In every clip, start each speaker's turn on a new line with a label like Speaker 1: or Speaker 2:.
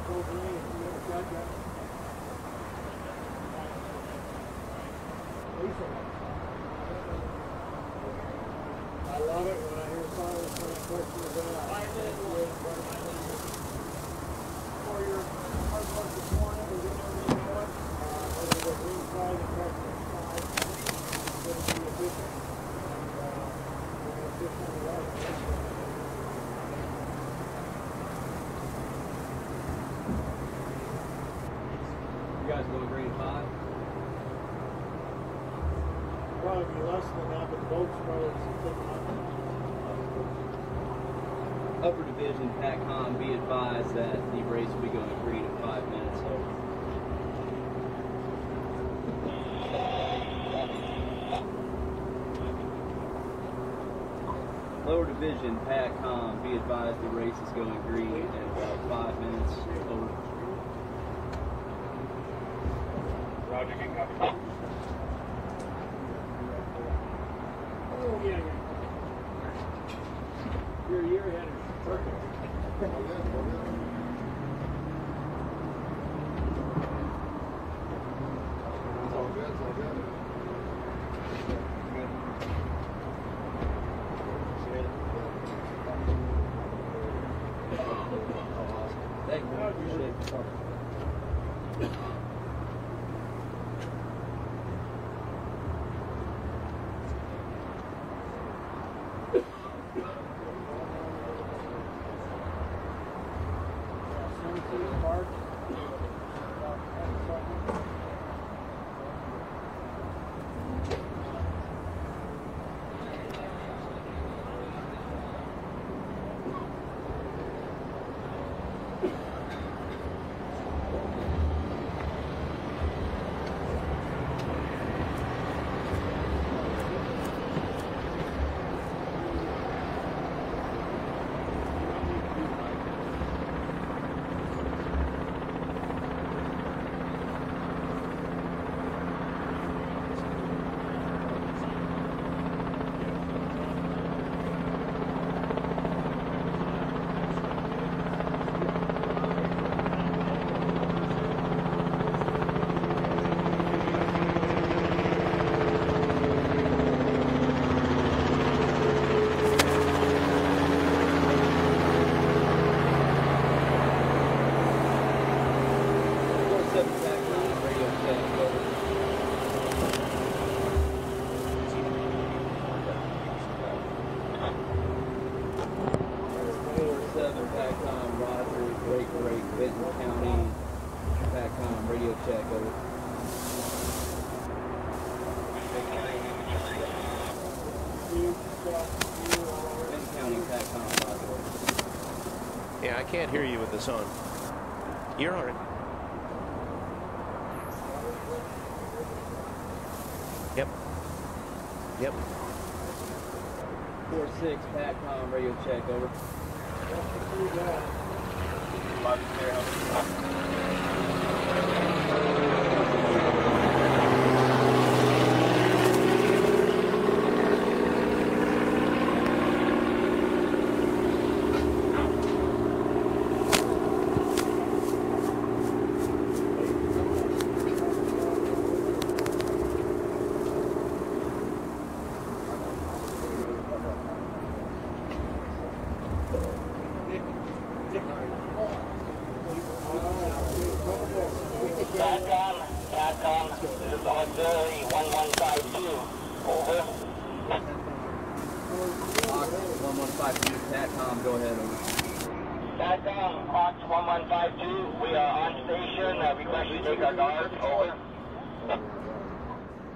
Speaker 1: I love it when I hear pilots when I question about 5 minutes for your hard work this morning. We're getting everything going. Whether the green side and practice side, it's going to be efficient. And we're going to fish on the water.
Speaker 2: You guys going green 5?
Speaker 1: Probably be less than that, but the boat's probably sitting on
Speaker 2: Upper Division, PACCOM, be advised that the race will be going green in 5 minutes. Lower Division, PACCOM, be advised the race is going green in about 5 minutes. Over.
Speaker 3: Roger, can copy.
Speaker 1: Oh, yeah. You're a year ahead of me. Perfect.
Speaker 4: It's all good, it's all good.
Speaker 2: Thank you. Appreciate it.
Speaker 5: Yeah, I can't hear you with this on. You're all right. Yep. Yep.
Speaker 2: 4-6, PACCOM, radio check, over.
Speaker 3: PACCOM, this is auxiliary 1152, over.
Speaker 2: Ox 1152, PACCOM, go ahead, over.
Speaker 3: PACCOM, Ox 1152, we are on station, request you take our guard, over.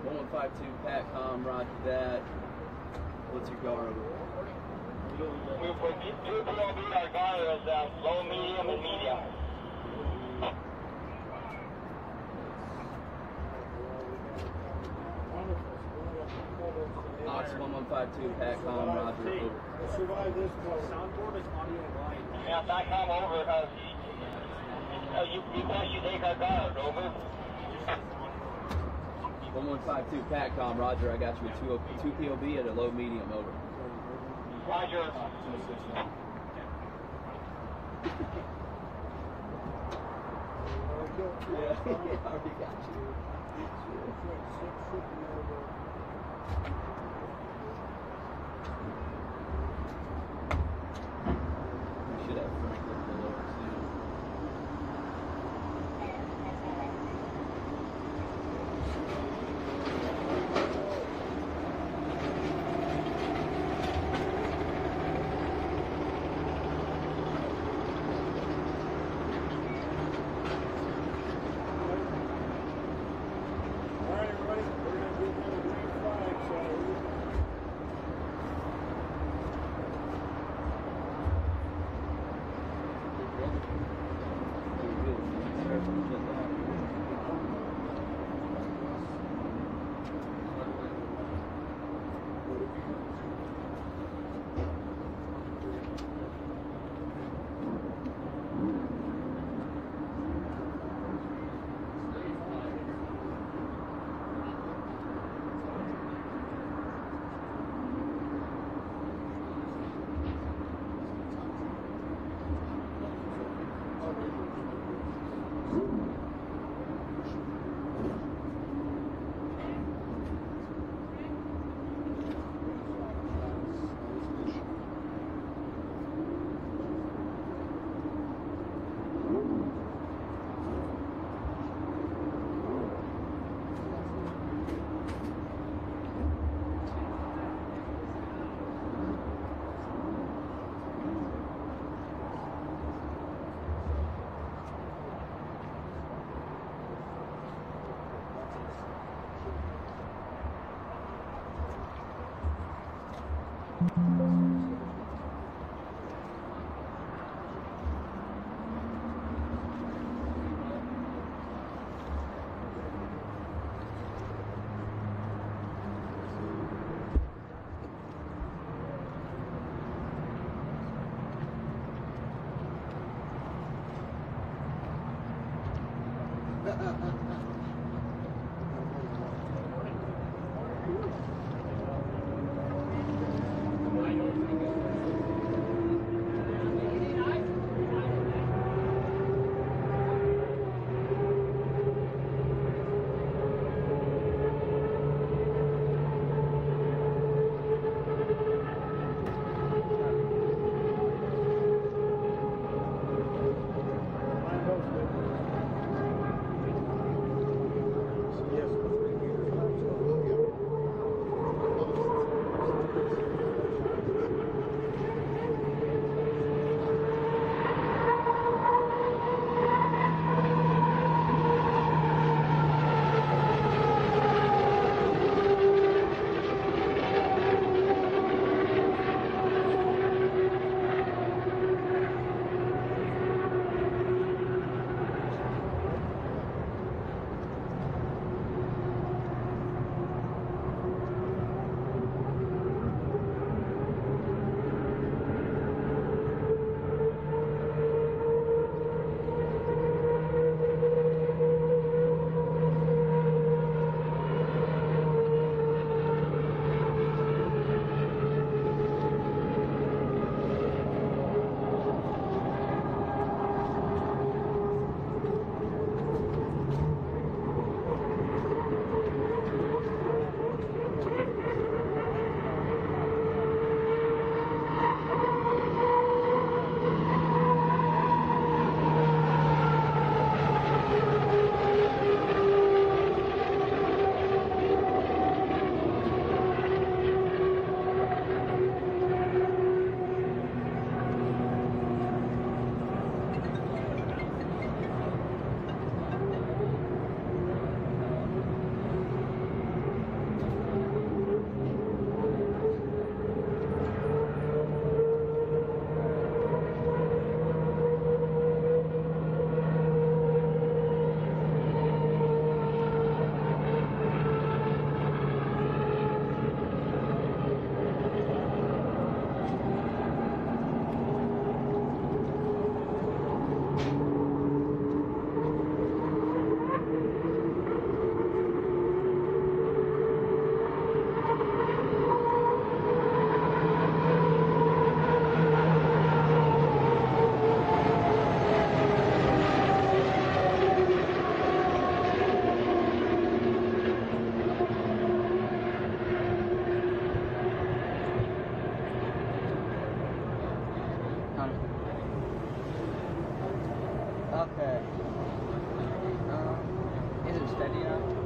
Speaker 2: 1152, PACCOM, roger that. What's your guard, over?
Speaker 3: We put 2 POB, our guard is low, medium, and medium.
Speaker 2: Ox 1152, PACCOM, roger, over.
Speaker 1: Survive this call. Soundboard is audio and light.
Speaker 3: Yeah, PACCOM, over. You request you take our guard, over.
Speaker 2: 1152, PACCOM, roger, I got you with 2 POB at a low, medium, over.
Speaker 3: Roger.
Speaker 2: Yeah, I already got you. We should have Franklin below us soon.
Speaker 1: All right, everybody, we're going to do another green flag, so
Speaker 3: I don't think
Speaker 6: Okay. Is it steady now?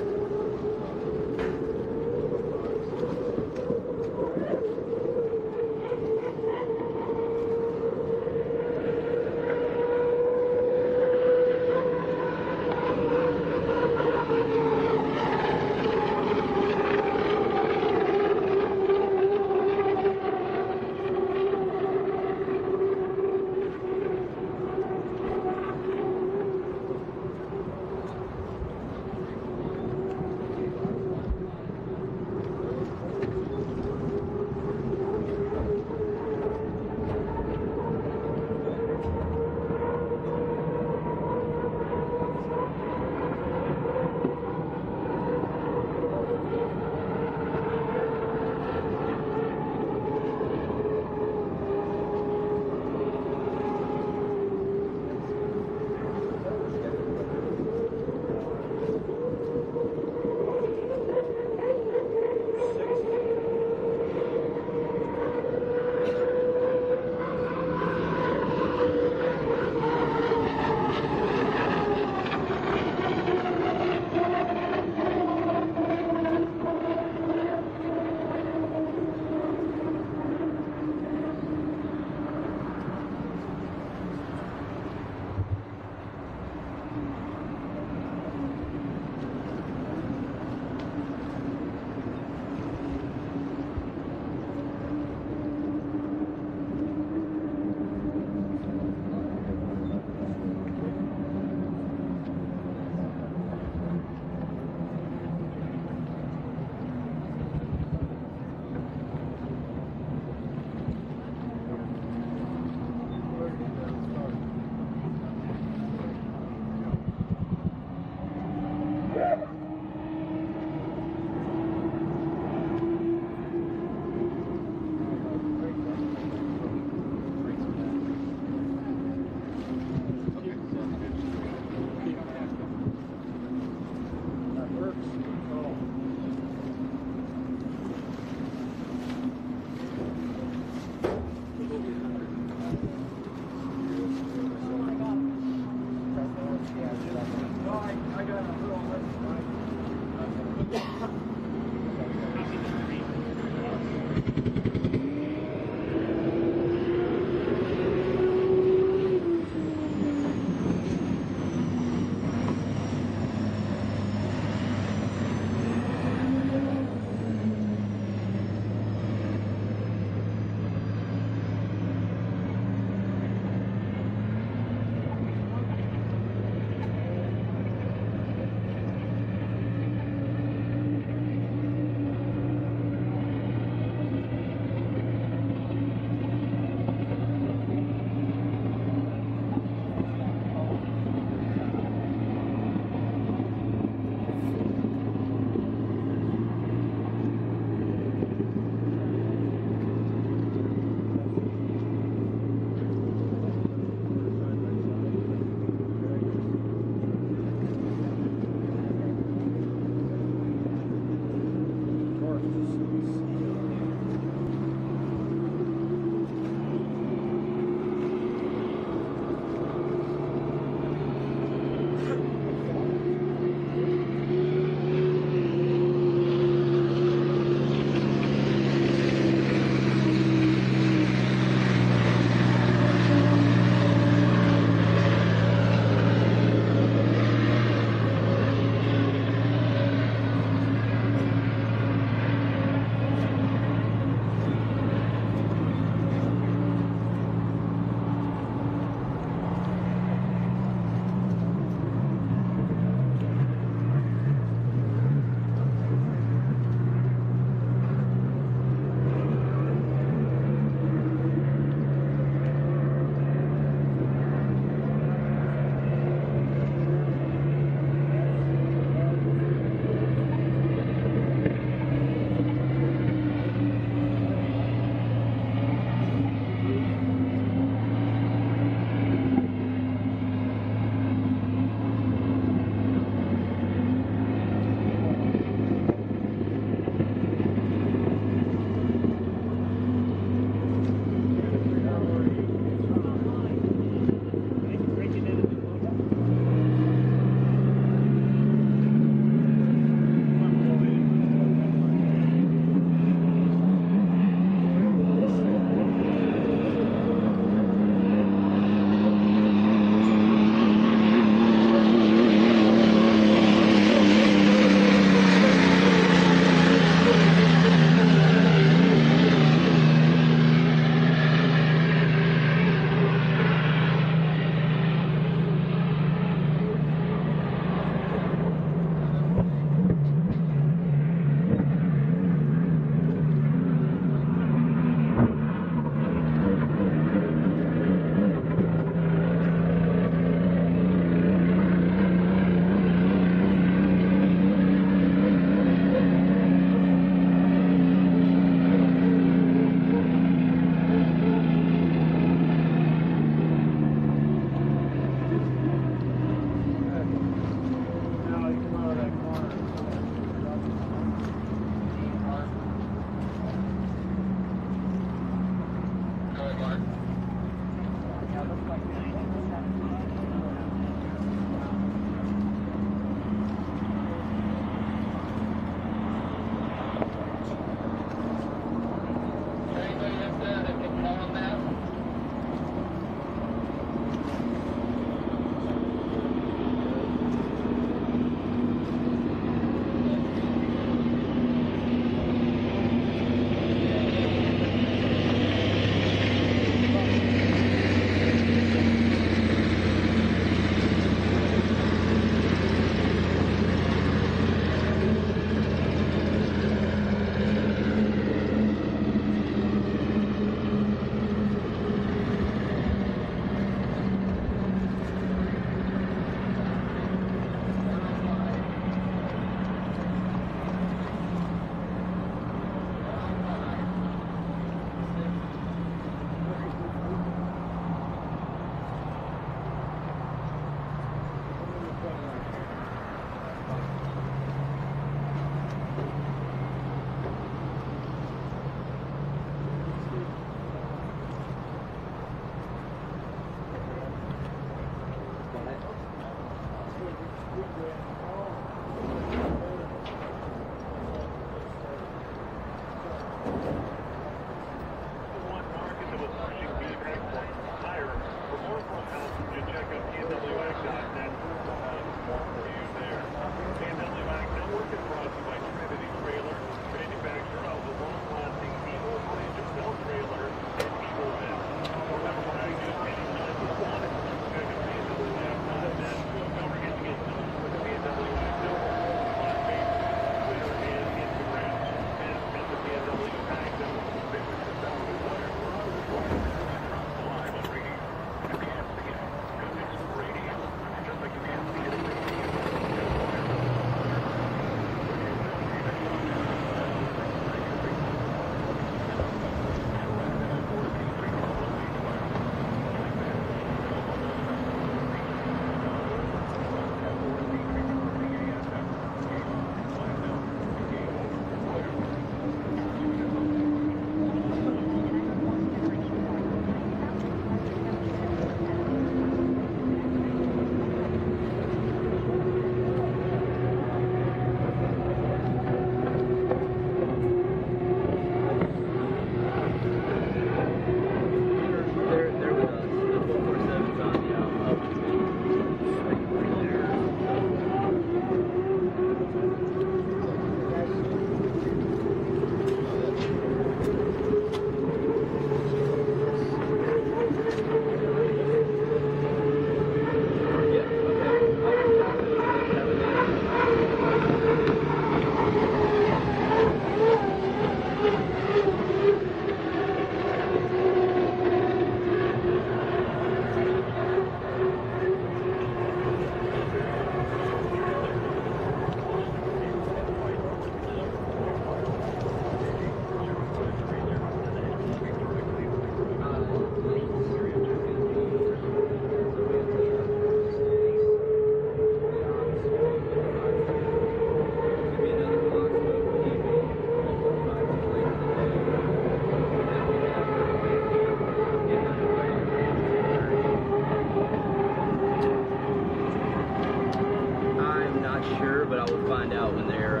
Speaker 2: but I will find out when they're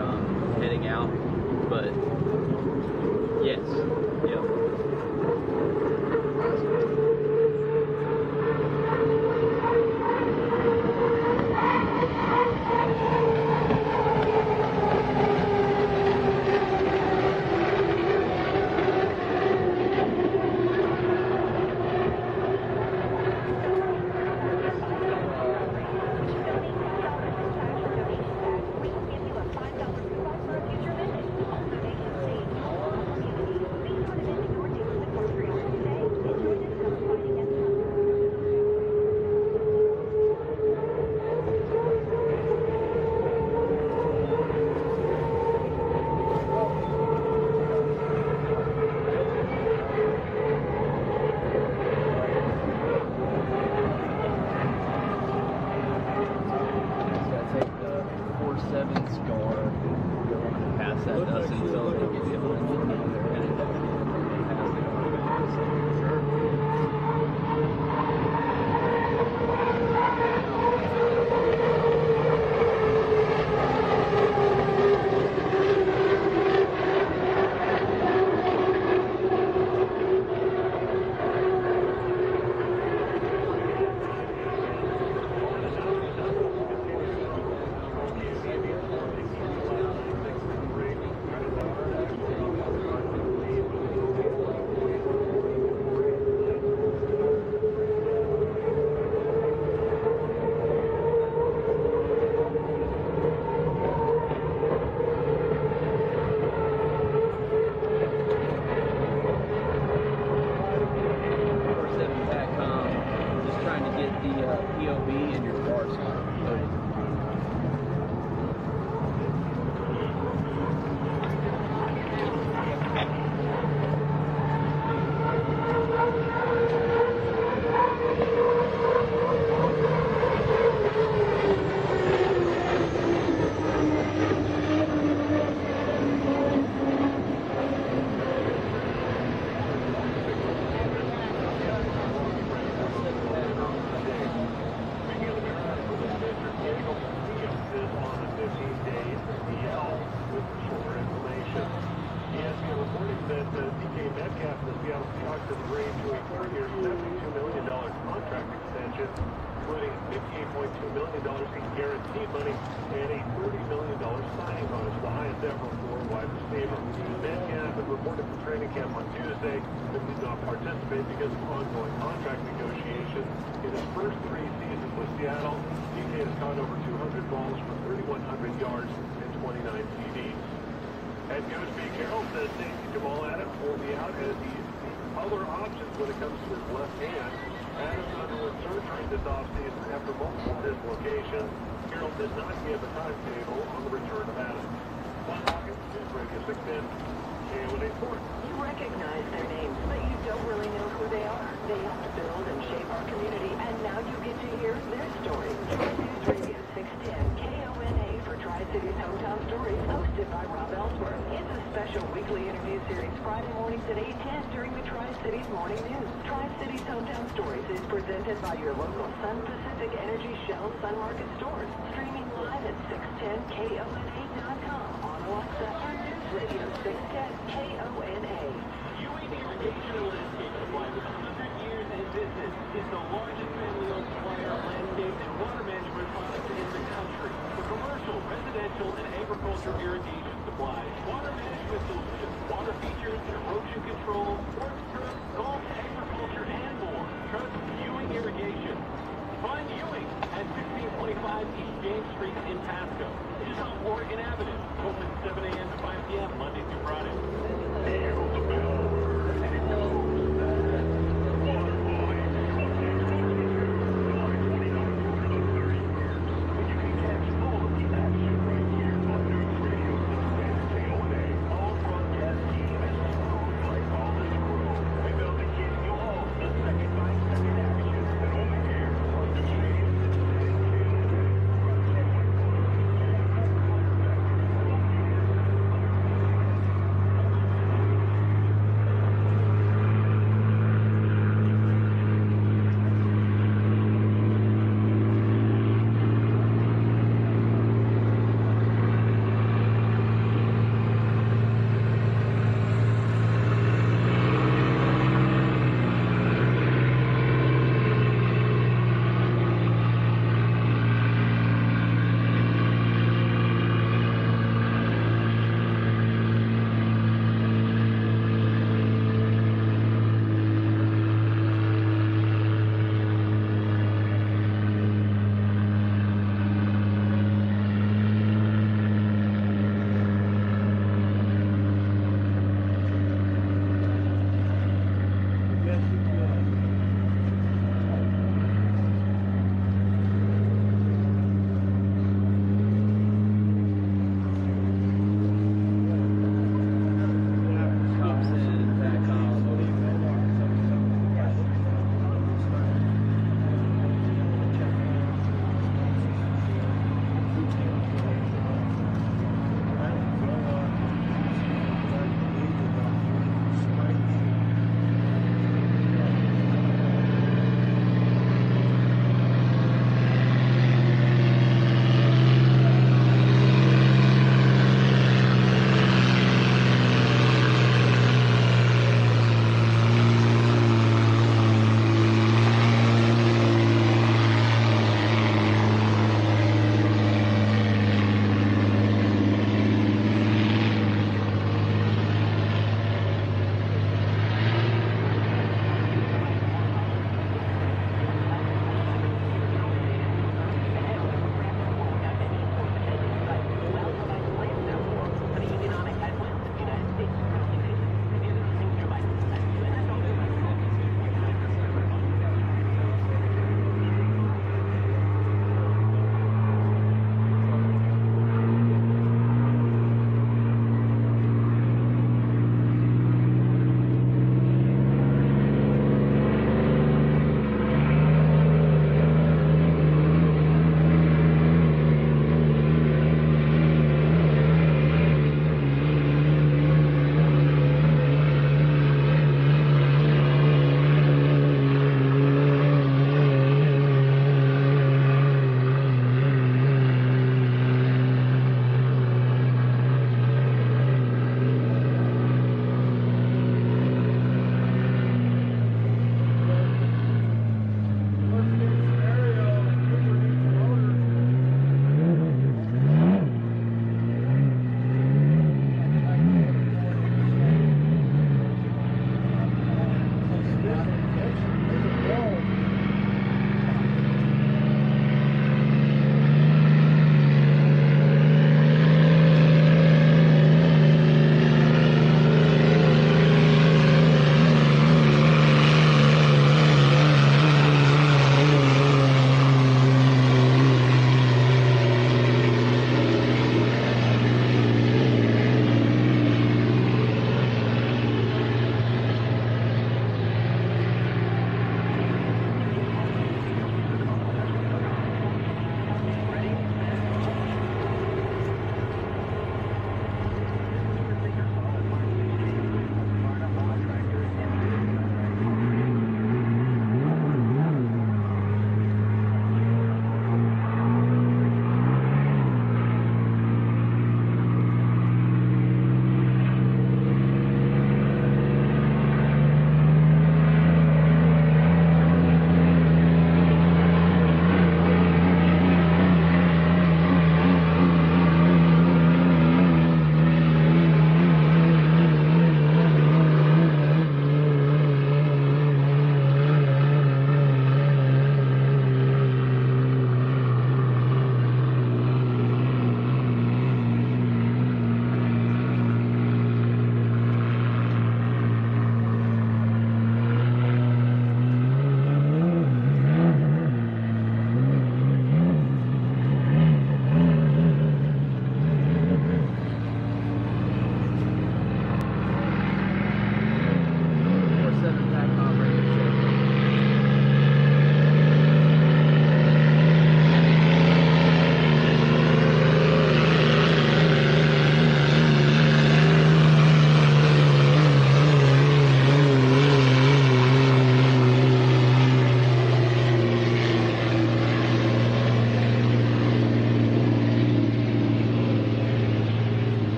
Speaker 2: heading out. But yes, yep.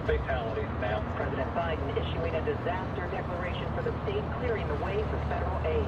Speaker 3: fatalities now.
Speaker 6: President Biden issuing a disaster declaration for the state, clearing the way for federal aid.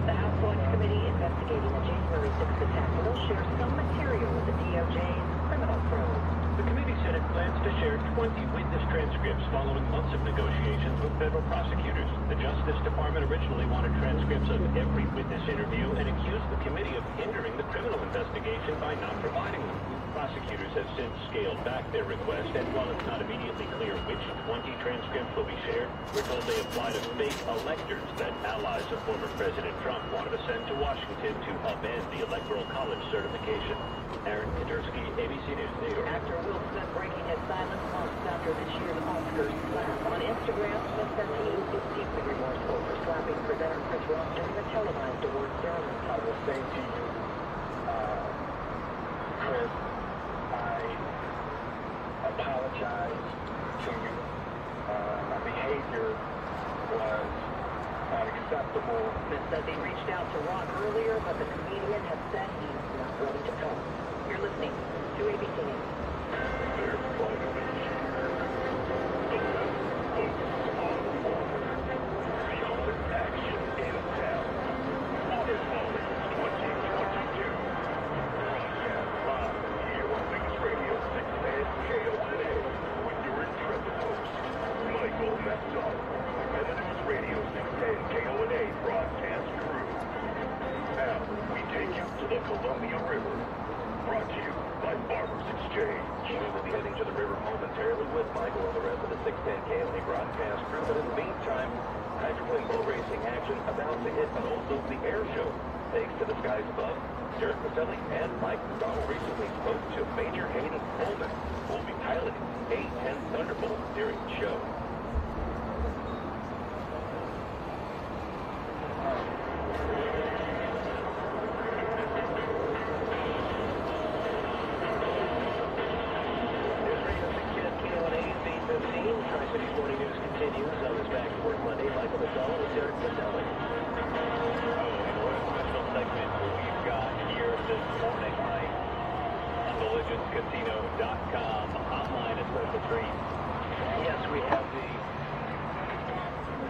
Speaker 6: The House Select Committee investigating the January 6th attack will share some material with the DOJ's criminal probe.
Speaker 7: The committee said it plans to share 20 witness transcripts following months of negotiations with federal prosecutors. The Justice Department originally wanted transcripts of every witness interview and accused the committee of hindering the criminal investigation by not providing them. Prosecutors have since scaled back their request, and while it's not immediately clear which 20 transcripts will be shared, we're told they apply to fake electors that allies of former President Trump wanted to send to Washington to upend the Electoral College certification. Aaron Kadursky, ABC News, New York.
Speaker 6: Actor Will Smith breaking his silence months after this year's Oscars slap. On Instagram, Smith says he is deeply remorseful for slapping presenter Chris Rock during the televised awards ceremony.
Speaker 3: I will say to you, Chris, I apologize to you. My behavior was unacceptable.
Speaker 6: Smith says he reached out to Rock earlier, but the comedian has said he's not ready to talk. You're listening to ABC News.
Speaker 3: There's quite a bit here. The best focus on water. The only action in town. Water Olympics 2022. Broadcast live here on News Radio 610 KONA with your intrepid host, Michael Messal, and the News Radio 610 KONA broadcast crew. Now, we take you to the Columbia River. Brought to you by Farmers Exchange. We will be heading to the river momentarily with Michael and the rest of the 610 KLA broadcast crew. But in the meantime, hydroplane boat racing action about to hit, but also the air show. Thanks to the skies above, Derek Maselli and Mike McDonald recently spoke to Major Hayden Coleman, who will be piloting A-10 Thunderbolt during the show.
Speaker 7: Tri-Cities Morning News continues on this Back to Work Monday. Michael McDonald and Derek Maselli.
Speaker 3: And what a special segment we've got here this morning, Mike, on the LegendsCasino.com hotline at Circle Street.
Speaker 7: Yes, we have the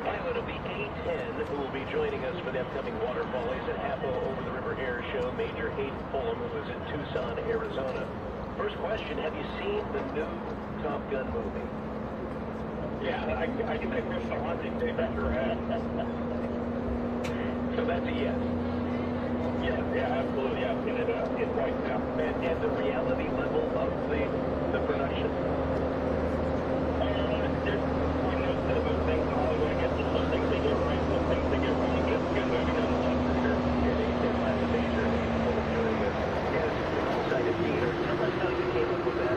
Speaker 7: pilot of the A-10 who will be joining us for the upcoming water volleys at HAPO Over the River Air Show. Major Hayden Coleman, who is in Tucson, Arizona. First question, have you seen the new Top Gun movie?
Speaker 3: Yeah, I can make this a hunting day better at.
Speaker 7: So that's a yes.
Speaker 3: Yeah, absolutely. I've seen it right now.
Speaker 7: And the reality level of the production?
Speaker 3: There's those things in Hollywood. I guess there's some things they get right, some things they get wrong. It's good movie nonetheless for sure.
Speaker 7: That's a major doing this. Yes, excited theater. Tell us how you came up with that.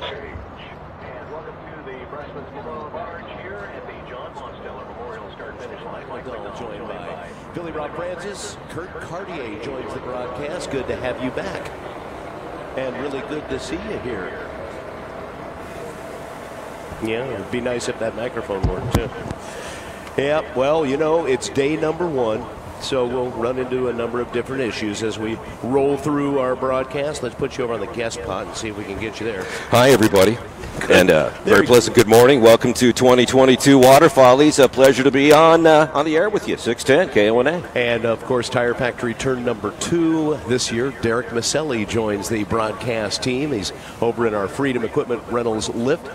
Speaker 7: And welcome to the Breslin Small Barge here at the John Monsteller Memorial Start-Finish Line. Mike McDonald
Speaker 5: Joined by Billy Rob Francis. Kurt Cartier joins the broadcast. Good to have you back. And really good to see you here. Yeah, it'd be nice if that microphone worked too. Yeah, well, you know, it's day number 1. So we'll run into a number of different issues as we roll through our broadcast. Let's put you over on the guest pod and see if we can get you there.
Speaker 8: Hi, everybody. And very pleasant good morning. Welcome to 2022 Water Follies. A pleasure to be on the air with you. 610 KONA.
Speaker 5: And, of course, Tire Factory turn number 2 this year. Derek Maselli joins the broadcast team. He's over in our Freedom Equipment Rentals lift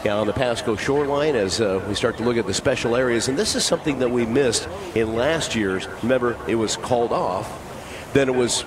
Speaker 5: on the Pasco shoreline as we start to look at the special areas. And this is something that we missed in last year's. Remember, it was called off, then it was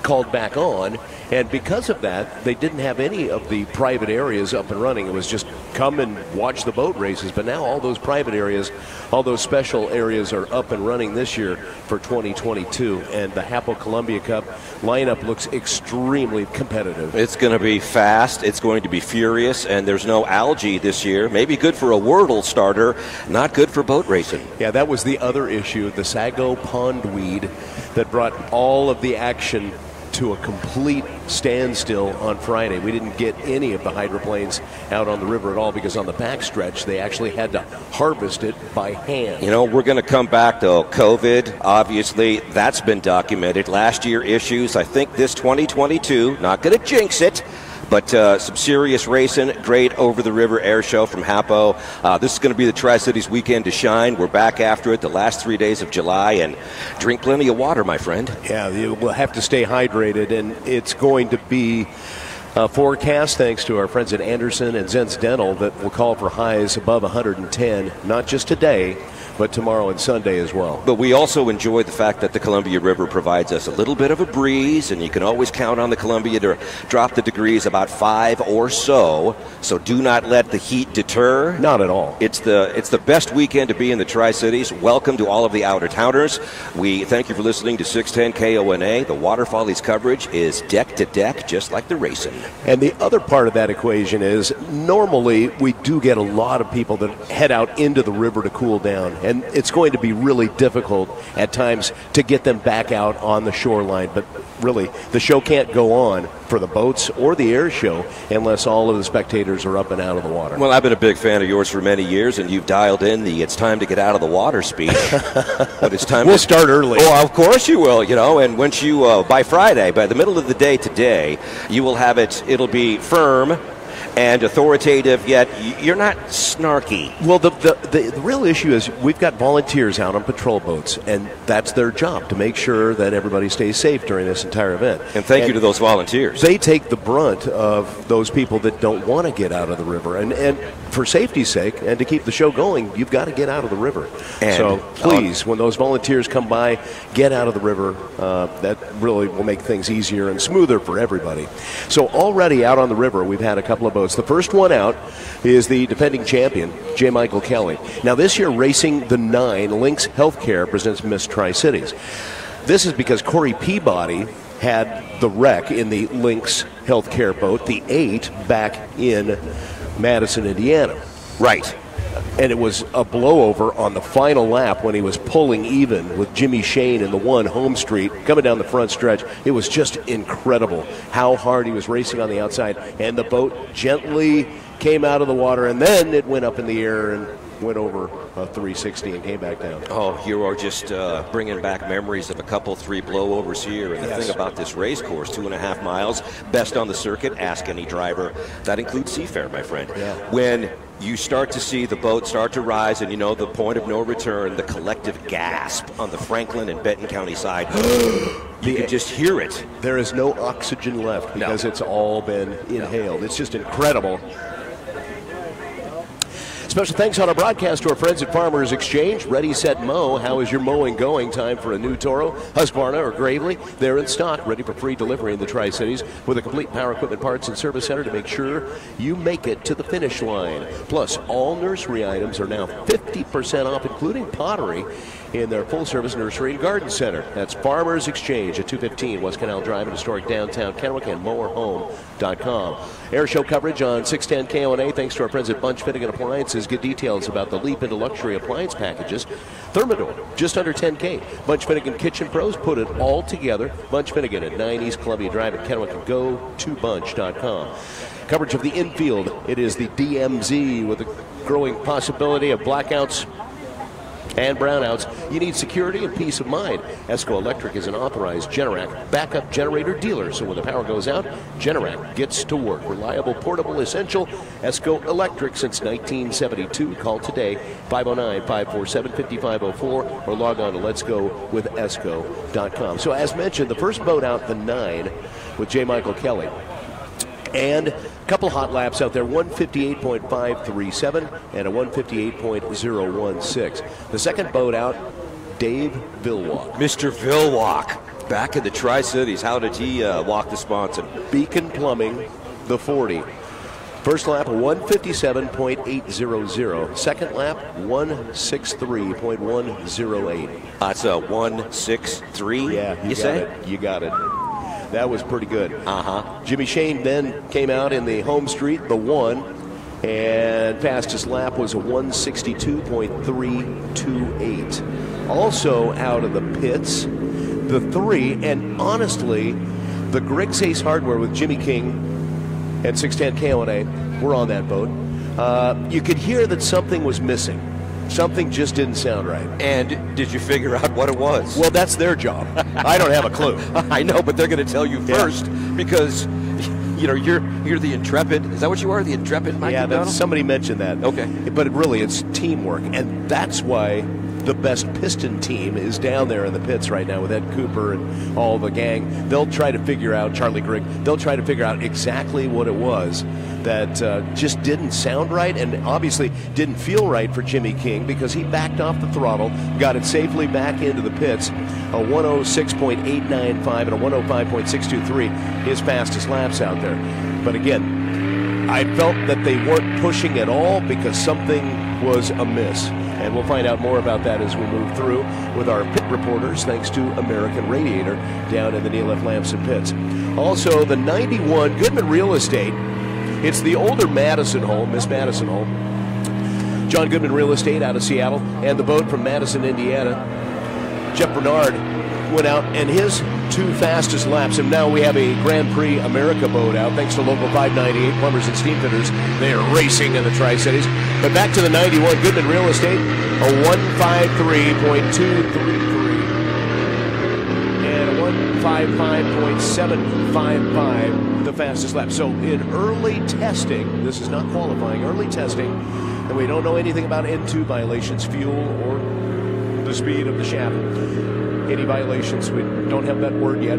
Speaker 5: called back on, and because of that, they didn't have any of the private areas up and running. It was just come and watch the boat races, but now all those private areas, all those special areas are up and running this year for 2022, and the HAPO Columbia Cup lineup looks extremely competitive.
Speaker 8: It's going to be fast, it's going to be furious, and there's no algae this year. Maybe good for a Wordle starter, not good for boat racing.
Speaker 5: Yeah, that was the other issue, the sago pondweed that brought all of the action to a complete standstill on Friday. We didn't get any of the hydroplanes out on the river at all because on the backstretch they actually had to harvest it by hand.
Speaker 8: You know, we're going to come back to COVID. Obviously, that's been documented. Last year issues. I think this 2022, not going to jinx it, but some serious racing, great over-the-river air show from HAPO. This is going to be the Tri-Cities weekend to shine. We're back after it the last 3 days of July, and drink plenty of water, my friend.
Speaker 5: Yeah, you will have to stay hydrated, and it's going to be a forecast, thanks to our friends at Anderson and Zentz Dental, that will call for highs above 110, not just today, but tomorrow and Sunday as well.
Speaker 8: But we also enjoy the fact that the Columbia River provides us a little bit of a breeze, and you can always count on the Columbia to drop the degrees about 5 or so. So do not let the heat deter.
Speaker 5: Not at all.
Speaker 8: It's the best weekend to be in the Tri-Cities. Welcome to all of the out-of-towners. We thank you for listening to 610 KONA. The Water Follies coverage is deck to deck, just like the racing.
Speaker 5: And the other part of that equation is normally we do get a lot of people that head out into the river to cool down. And it's going to be really difficult at times to get them back out on the shoreline. But really, the show can't go on for the boats or the air show unless all of the spectators are up and out of the water.
Speaker 8: Well, I've been a big fan of yours for many years, and you've dialed in the "it's time to get out of the water" speech. But it's time.
Speaker 5: We'll start early.
Speaker 8: Oh, of course you will. You know, and once you by Friday, by the middle of the day today, you will have it. It'll be firm and authoritative, yet you're not snarky.
Speaker 5: Well, the real issue is we've got volunteers out on patrol boats, and that's their job, to make sure that everybody stays safe during this entire event.
Speaker 8: And thank you to those volunteers.
Speaker 5: They take the brunt of those people that don't want to get out of the river. And for safety's sake, and to keep the show going, you've got to get out of the river. And so please, when those volunteers come by, get out of the river. That really will make things easier and smoother for everybody. So already out on the river, we've had a couple of boats. The first one out is the defending champion, J. Michael Kelly. Now this year, racing the 9, Lynx Healthcare presents Miss Tri-Cities. This is because Corey Peabody had the wreck in the Lynx Healthcare boat, the 8, back in Madison, Indiana.
Speaker 8: Right.
Speaker 5: And it was a blowover on the final lap when he was pulling even with Jimmy Shane in the 1 home street coming down the front stretch. It was just incredible how hard he was racing on the outside, and the boat gently came out of the water, and then it went up in the air and went over a 360 and came back down.
Speaker 8: Oh, you are just bringing back memories of a couple, 3 blowovers here. And the thing about this race course, 2.5 miles, best on the circuit, ask any driver. That includes Seafair, my friend.
Speaker 5: Yeah.
Speaker 8: When you start to see the boat start to rise, and you know the point of no return, the collective gasp on the Franklin and Benton County side. You can just hear it.
Speaker 5: There is no oxygen left because it's all been inhaled. It's just incredible. Special thanks on our broadcast to our friends at Farmers Exchange. Ready, set, mow. How is your mowing going? Time for a new Toro, Husqvarna, or Gravely. They're in stock, ready for free delivery in the Tri-Cities with a complete power equipment parts and service center to make sure you make it to the finish line. Plus, all nursery items are now 50% off, including pottery, in their full-service nursery and garden center. That's Farmers Exchange at 215 West Canal Drive in historic downtown Kennewick and mowerhome.com. Air show coverage on 610 KONA thanks to our friends at Bunch Finnegan Appliances. Get details about the leap into luxury appliance packages. Thermador, just under $10K. Bunch Finnegan Kitchen Pros put it all together. Bunch Finnegan at 9 East Columbia Drive at Kennewick and go to bunch.com. Coverage of the infield. It is the DMZ with the growing possibility of blackouts and brownouts. You need security and peace of mind. ESCO Electric is an authorized Generac backup generator dealer, so when the power goes out, Generac gets to work. Reliable, portable, essential. ESCO Electric since 1972. Call today, 509-547-5504, or log on to letsgowithesco.com. So as mentioned, the first boat out, the 9, with J. Michael Kelly. And a couple hot laps out there, 158.537 and a 158.016. The second boat out, Dave Villwalk.
Speaker 8: Mr. Villwalk, back in the Tri-Cities. How did he walk the sponson?
Speaker 5: Beacon Plumbing, the 40. First lap, 157.800. Second lap, 163.108.
Speaker 8: That's a 163.
Speaker 5: Yeah, you got it. You got it. That was pretty good. Jimmy Shane then came out in the home street, the 1, and fastest lap was a 162.328. Also out of the pits, the 3, and honestly, the Griggs Ace Hardware with Jimmy King and 610 KONA were on that boat. You could hear that something was missing. Something just didn't sound right.
Speaker 8: And did you figure out what it was?
Speaker 5: Well, that's their job. I don't have a clue.
Speaker 8: I know, but they're going to tell you first because, you know, you're the intrepid. Is that what you are, the intrepid Mike McDonald?
Speaker 5: Yeah, somebody mentioned that.
Speaker 8: Okay.
Speaker 5: But really, it's teamwork, and that's why the best piston team is down there in the pits right now with Ed Cooper and all the gang. They'll try to figure out, Charlie Grigg, they'll try to figure out exactly what it was that just didn't sound right and obviously didn't feel right for Jimmy King because he backed off the throttle, got it safely back into the pits, a 106.895 and a 105.623, his fastest laps out there. But again, I felt that they weren't pushing at all because something was amiss. And we'll find out more about that as we move through with our pit reporters, thanks to American Radiator down in the Neil F. Lamson pits. Also, the 91 Goodman Real Estate. It's the older Madison home, Miss Madison home. John Goodman Real Estate out of Seattle, and the boat from Madison, Indiana. Jeff Bernard went out, and his 2 fastest laps, and now we have a Grand Prix America boat out, thanks to Local 598 Plumbers and Steamfitters. They are racing in the Tri-Cities. But back to the 91 Goodman Real Estate, a 153.233 and a 155.755, the fastest lap. So in early testing, this is not qualifying, early testing, and we don't know anything about N2 violations, fuel, or the speed of the shaft. Any violations, we don't have that word yet.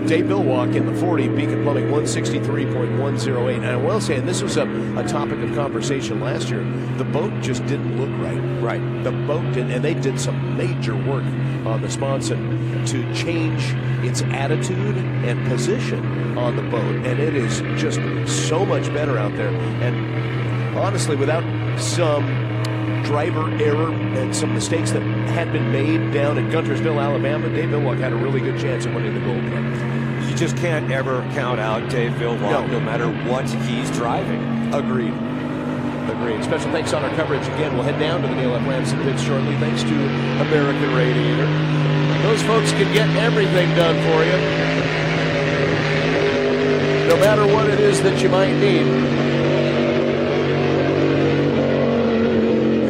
Speaker 5: Dave Villwalk in the 40, Beacon Plumbing 163.108. And I will say, and this was a topic of conversation last year, the boat just didn't look right. Right. The boat didn't, and they did some major work on the sponson to change its attitude and position on the boat. And it is just so much better out there. And honestly, without some driver error and some mistakes that had been made down in Guntersville, Alabama, Dave Villwalk had a really good chance of winning the gold cup.
Speaker 8: You just can't ever count out Dave Villwalk, no matter what he's driving.
Speaker 5: Agreed. Special thanks on our coverage. Again, we'll head down to the Neil F. Lamson pits shortly, thanks to American Radiator. Those folks can get everything done for you, no matter what it is that you might need.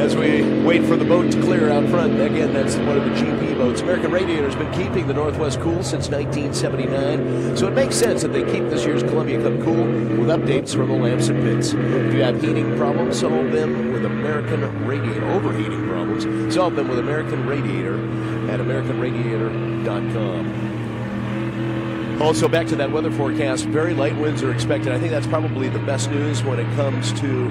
Speaker 5: As we wait for the boat to clear out front, again, that's one of the GP boats. American Radiator has been keeping the Northwest cool since 1979, so it makes sense that they keep this year's Columbia Cup cool with updates from the Lamson pits. If you have heating problems, solve them with American Radiator. Overheating problems, solve them with American Radiator at AmericanRadiator.com. Also, back to that weather forecast, very light winds are expected. I think that's probably the best news when it comes to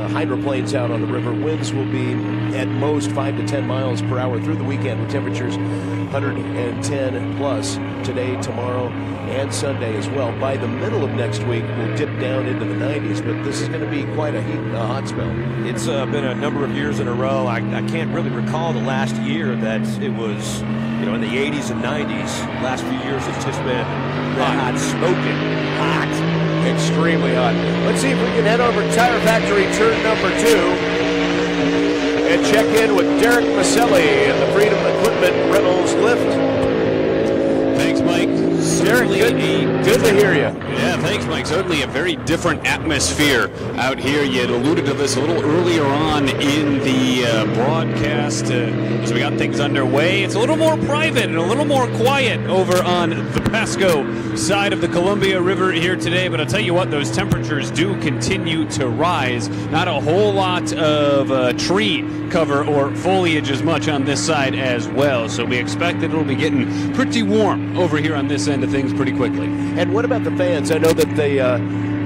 Speaker 5: hydroplanes out on the river. Winds will be at most 5 to 10 miles per hour through the weekend with temperatures 110 plus today, tomorrow, and Sunday as well. By the middle of next week, we'll dip down into the 90s, but this is going to be quite a hot spell.
Speaker 8: It's been a number of years in a row. I can't really recall the last year that it was, in the 80s and 90s. Last few years, it's just been hot, smoking hot.
Speaker 5: Extremely hot. Let's see if we can head over to Tire Factory turn number 2 and check in with Derek Maselli in the Freedom Equipment Rentals lift.
Speaker 9: Thanks, Mike.
Speaker 5: Derek, good to hear you.
Speaker 9: Yeah, thanks, Mike. Certainly a very different atmosphere out here. You had alluded to this a little earlier on in the broadcast as we got things underway. It's a little more private and a little more quiet over on the Pasco side of the Columbia River here today. But I'll tell you what, those temperatures do continue to rise. Not a whole lot of tree cover or foliage as much on this side as well. So we expect that it'll be getting pretty warm over here on this end of things pretty quickly.
Speaker 5: And what about the fans? I know that they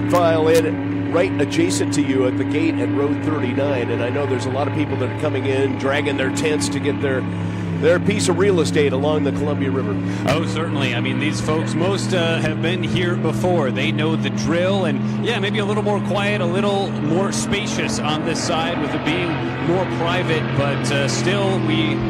Speaker 5: file in right adjacent to you at the gate at Road 39, and I know there's a lot of people that are coming in, dragging their tents to get their piece of real estate along the Columbia River.
Speaker 9: Oh, certainly. I mean, these folks, most have been here before. They know the drill, and yeah, maybe a little more quiet, a little more spacious on this side with it being more private, but still,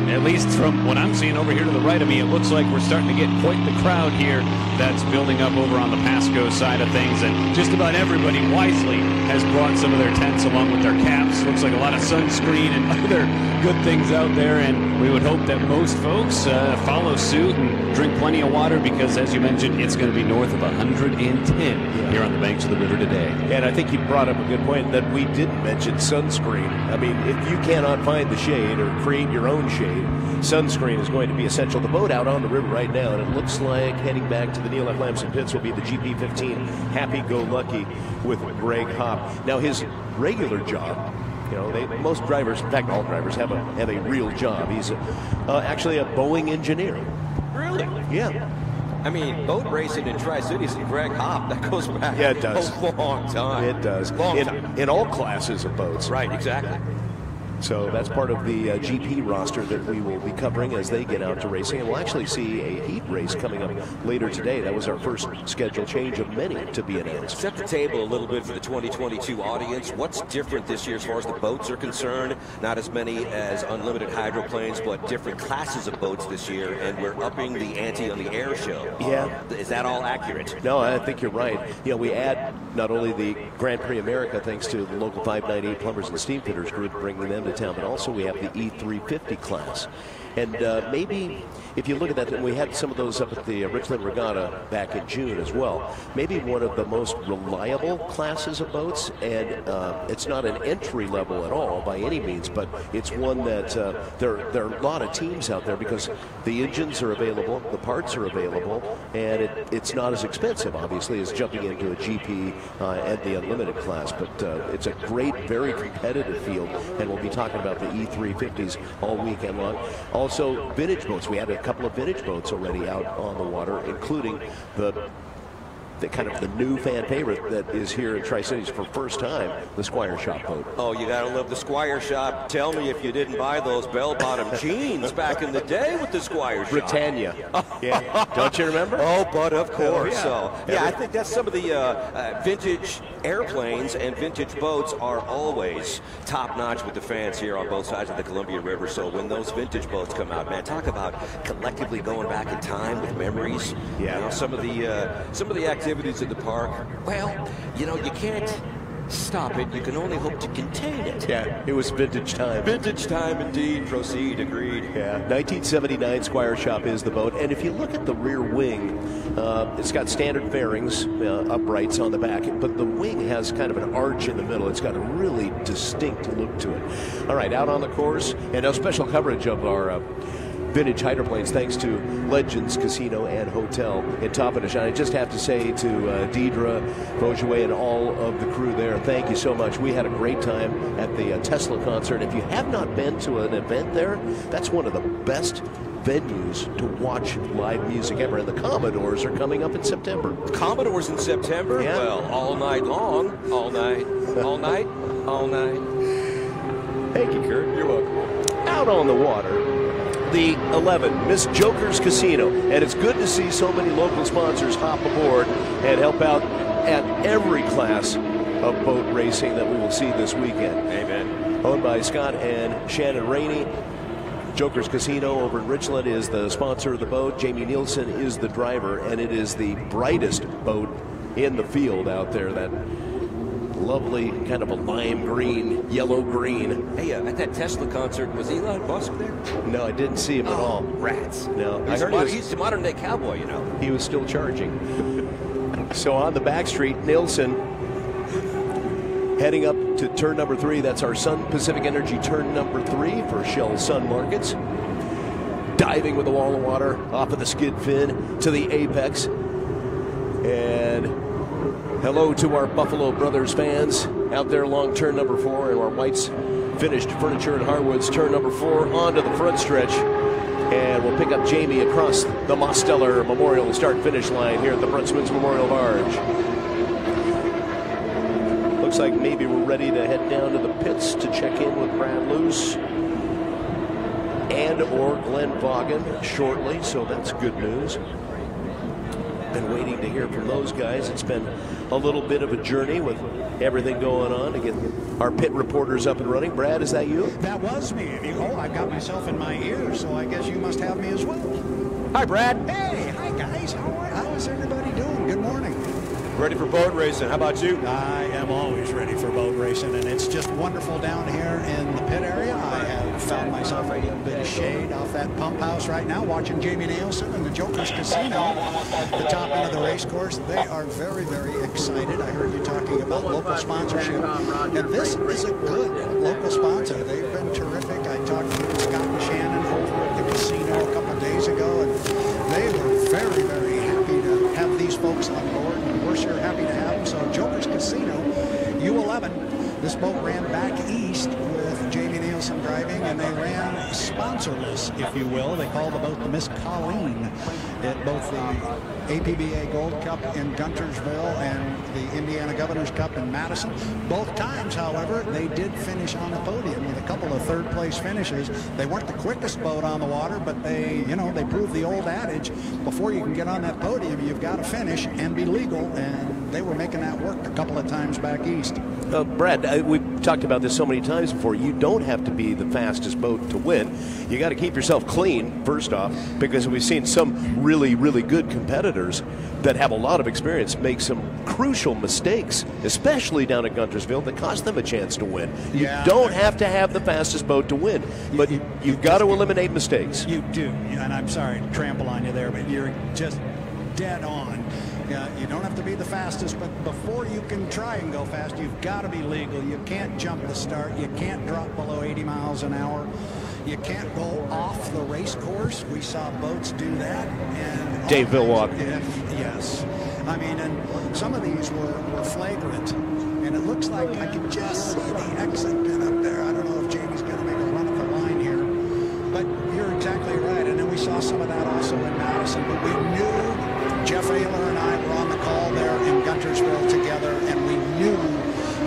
Speaker 9: at least from what I'm seeing over here to the right of me, it looks like we're starting to get quite the crowd here that's building up over on the Pasco side of things, and just about everybody wisely has brought some of their tents along with their caps. Looks like a lot of sunscreen and other good things out there, and we would hope that most folks follow suit and drink plenty of water because, as you mentioned, it's going to be north of 110 here on the banks of the river today.
Speaker 5: And I think you brought up a good point that we didn't mention sunscreen. I mean, if you cannot find the shade or create your own shade, sunscreen is going to be essential. The boat out on the river right now, and it looks like heading back to the Neil F. Lamson pits will be the GP15 Happy Go Lucky with Greg Hop. Now, his regular job, most drivers, in fact, all drivers have a real job. He's actually a Boeing engineer.
Speaker 8: Really?
Speaker 5: Yeah.
Speaker 8: I mean, boat racing in Tri-Cities and Greg Hop, that goes back
Speaker 5: it does.
Speaker 8: a long time.
Speaker 5: It does. In all classes of boats.
Speaker 8: Right, exactly.
Speaker 5: So that's part of the GP roster that we will be covering as they get out to racing. And we'll actually see a heat race coming up later today. That was our first schedule change of many to be announced.
Speaker 8: Set the table a little bit for the 2022 audience. What's different this year as far as the boats are concerned? Not as many as unlimited hydroplanes, but different classes of boats this year. And we're upping the ante on the air show.
Speaker 5: Yeah.
Speaker 8: Is that all accurate?
Speaker 5: No, I think you're right. We add not only the Grand Prix America, thanks to the local 598 Plumbers and Steam Fitters group, bringing them to town, but also we have the E350 class. And maybe if you look at that, and we had some of those up at the Richland Regatta back in June as well, maybe one of the most reliable classes of boats, and it's not an entry level at all by any means, but it's one that there are a lot of teams out there because the engines are available, the parts are available, and it's not as expensive, obviously, as jumping into a GP and the unlimited class, but it's a great, very competitive field, and we'll be talking about the E350s all weekend long. Also, vintage boats. We had a couple of vintage boats already out on the water, including the kind of the new fan favorite that is here in Tri-Cities for first time, the Squire Shop boat.
Speaker 8: Oh, you gotta love the Squire Shop. Tell me if you didn't buy those bell-bottom jeans back in the day with the Squire Shop.
Speaker 5: Britannia. Yeah. Don't you remember?
Speaker 8: Oh, but of course.
Speaker 5: Yeah.
Speaker 8: So, yeah, I think that's some of the vintage airplanes and vintage boats are always top-notch with the fans here on both sides of the Columbia River. So when those vintage boats come out, man, talk about collectively going back in time with memories.
Speaker 5: Yeah.
Speaker 8: Some of the activities at the park. Well, you can't stop it. You can only hope to contain it.
Speaker 5: Yeah, it was vintage time.
Speaker 8: Vintage time indeed. Proceed. Agreed.
Speaker 5: Yeah, 1979 Squire Shop is the boat. And if you look at the rear wing, it's got standard fairings, uprights on the back, but the wing has kind of an arch in the middle. It's got a really distinct look to it. All right, out on the course, and a special coverage of our vintage hydroplanes thanks to Legends Casino and Hotel in Toppenish. And I just have to say to Deidre, Beaujouet, and all of the crew there, thank you so much. We had a great time at the Tesla concert. If you have not been to an event there, that's one of the best venues to watch live music ever. And the Commodores are coming up in September.
Speaker 8: Commodores in September?
Speaker 5: Yeah.
Speaker 8: Well, all night long. All night. All night. All night.
Speaker 5: Thank you, Kurt.
Speaker 8: You're welcome.
Speaker 5: Out on the water, the 11, Miss Joker's Casino. And it's good to see so many local sponsors hop aboard and help out at every class of boat racing that we will see this weekend.
Speaker 8: Amen.
Speaker 5: Owned by Scott and Shannon Rainey. Joker's Casino over in Richland is the sponsor of the boat. Jamie Nielsen is the driver, and it is the brightest boat in the field out there. That lovely kind of a lime green, yellow green.
Speaker 8: Hey, at that Tesla concert, was Elon Musk there?
Speaker 5: No, I didn't see him at all.
Speaker 8: Rats.
Speaker 5: No,
Speaker 8: He's a modern-day cowboy, you know.
Speaker 5: he was still charging. So on the back street, Nielsen heading up to turn number 3. That's our Sun Pacific Energy turn number 3 for Shell Sun Markets. Diving with a wall of water off of the skid fin to the apex. And hello to our Buffalo Brothers fans out there along turn number 4, and our Whites finished Furniture and Hardwoods turn number 4 onto the front stretch. And we'll pick up Jamie across the Mosteller Memorial start-finish line here at the Brunsman's Memorial Barge. Looks like maybe we're ready to head down to the pits to check in with Brad Luce and or Glenn Vaughan shortly, so that's good news. Been waiting to hear from those guys. It's been a little bit of a journey with everything going on to get our pit reporters up and running. Brad, is that you?
Speaker 10: That was me. Oh, I've got myself in my ear, so I guess you must have me as well.
Speaker 8: Hi, Brad.
Speaker 10: Hey, hi guys. How is everybody doing? Good morning.
Speaker 8: Ready for boat racing. How about you?
Speaker 10: I am always ready for boat racing, and it's just wonderful down here in the pit area. I have found myself a little bit of shade off that pump house right now, watching Jamie Nielsen and the Joker's Casino, the top end of the race course. They are very, very excited. I heard you talking about local sponsorship, and this is a good local sponsor. They've been terrific. I talked to Scott and Shannon over at the casino a couple of days ago, and they were very, very happy to have these folks on board, and we're sure happy to have them. So Joker's Casino, U11, this boat ran back east with Jamie Nielsen driving, and they ran sponsorless, if you will. They called the boat the Miss Colleen at both the APBA Gold Cup in Guntersville and the Indiana Governor's Cup in Madison. Both times, however, they did finish on the podium with a couple of third-place finishes. They weren't the quickest boat on the water, but they proved the old adage, before you can get on that podium, you've got to finish and be legal, and they were making that work a couple of times back east.
Speaker 5: Brad, we've talked about this so many times before. You don't have to be the fastest boat to win. You got to keep yourself clean, first off, because we've seen some really, really good competitors that have a lot of experience make some crucial mistakes, especially down at Guntersville, that cost them a chance to win. You don't have to have the fastest boat to win, but you've got to eliminate mistakes.
Speaker 10: You do, and I'm sorry to trample on you there, but you're just dead on. You don't have to be the fastest, but before you can try and go fast, you've got to be legal. You can't jump the start. You can't drop below 80 miles an hour. You can't go off the race course. We saw boats do that. And
Speaker 5: Dave Villwalk.
Speaker 10: Yes. I mean, and some of these were flagrant. And it looks like I can just see the exit pin up there. I don't know if Jamie's going to make a run at the line here. But you're exactly right. And then we saw some of that also in Madison. But we knew Jeff Ayler and I were on the call there in Guntersville together, and we knew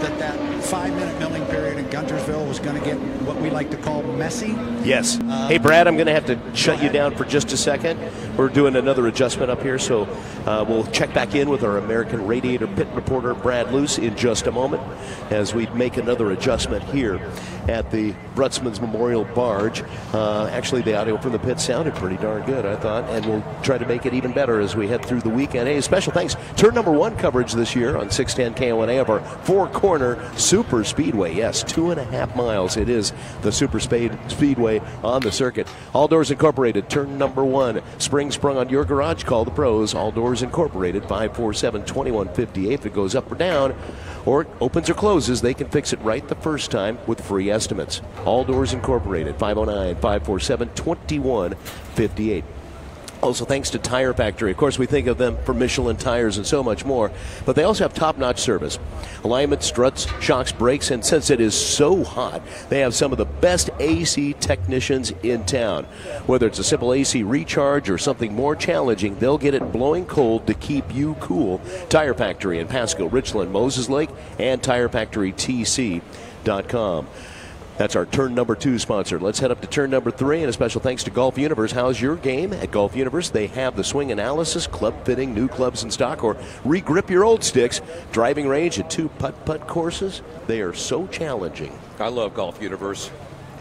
Speaker 10: that 5-minute milling period in Guntersville was going to get what we like to call messy.
Speaker 5: Yes. Hey, Brad, I'm going to have to shut you down for just a second. We're doing another adjustment up here, so we'll check back in with our American Radiator pit reporter, Brad Luce, in just a moment as we make another adjustment here at the Brunsman's Memorial Barge. Actually, the audio from the pit sounded pretty darn good, I thought, and we'll try to make it even better as we head through the weekend. Hey, special thanks. Turn number 1 coverage this year on 610 KONA of our 4-corner Super Speedway. Yes, 2.5 miles. It is the Super Speedway on the circuit. All Doors Incorporated, turn number 1. Spring sprung on your garage. Call the pros. All Doors Incorporated, 547-2158. If it goes up or down, or it opens or closes, they can fix it right the first time with free estimates. All Doors Incorporated, 509-547-2158. Also, thanks to Tire Factory. Of course, we think of them for Michelin tires and so much more, but they also have top-notch service. Alignment, struts, shocks, brakes, and since it is so hot, they have some of the best AC technicians in town. Whether it's a simple AC recharge or something more challenging, they'll get it blowing cold to keep you cool. Tire Factory in Pasco, Richland, Moses Lake, and TireFactoryTC.com. That's our turn number 2 sponsor. Let's head up to turn number 3, and a special thanks to Golf Universe. How's your game? At Golf Universe, they have the swing analysis, club fitting, new clubs in stock, or re-grip your old sticks, driving range, and 2 putt-putt courses. They are so challenging.
Speaker 8: I love Golf Universe.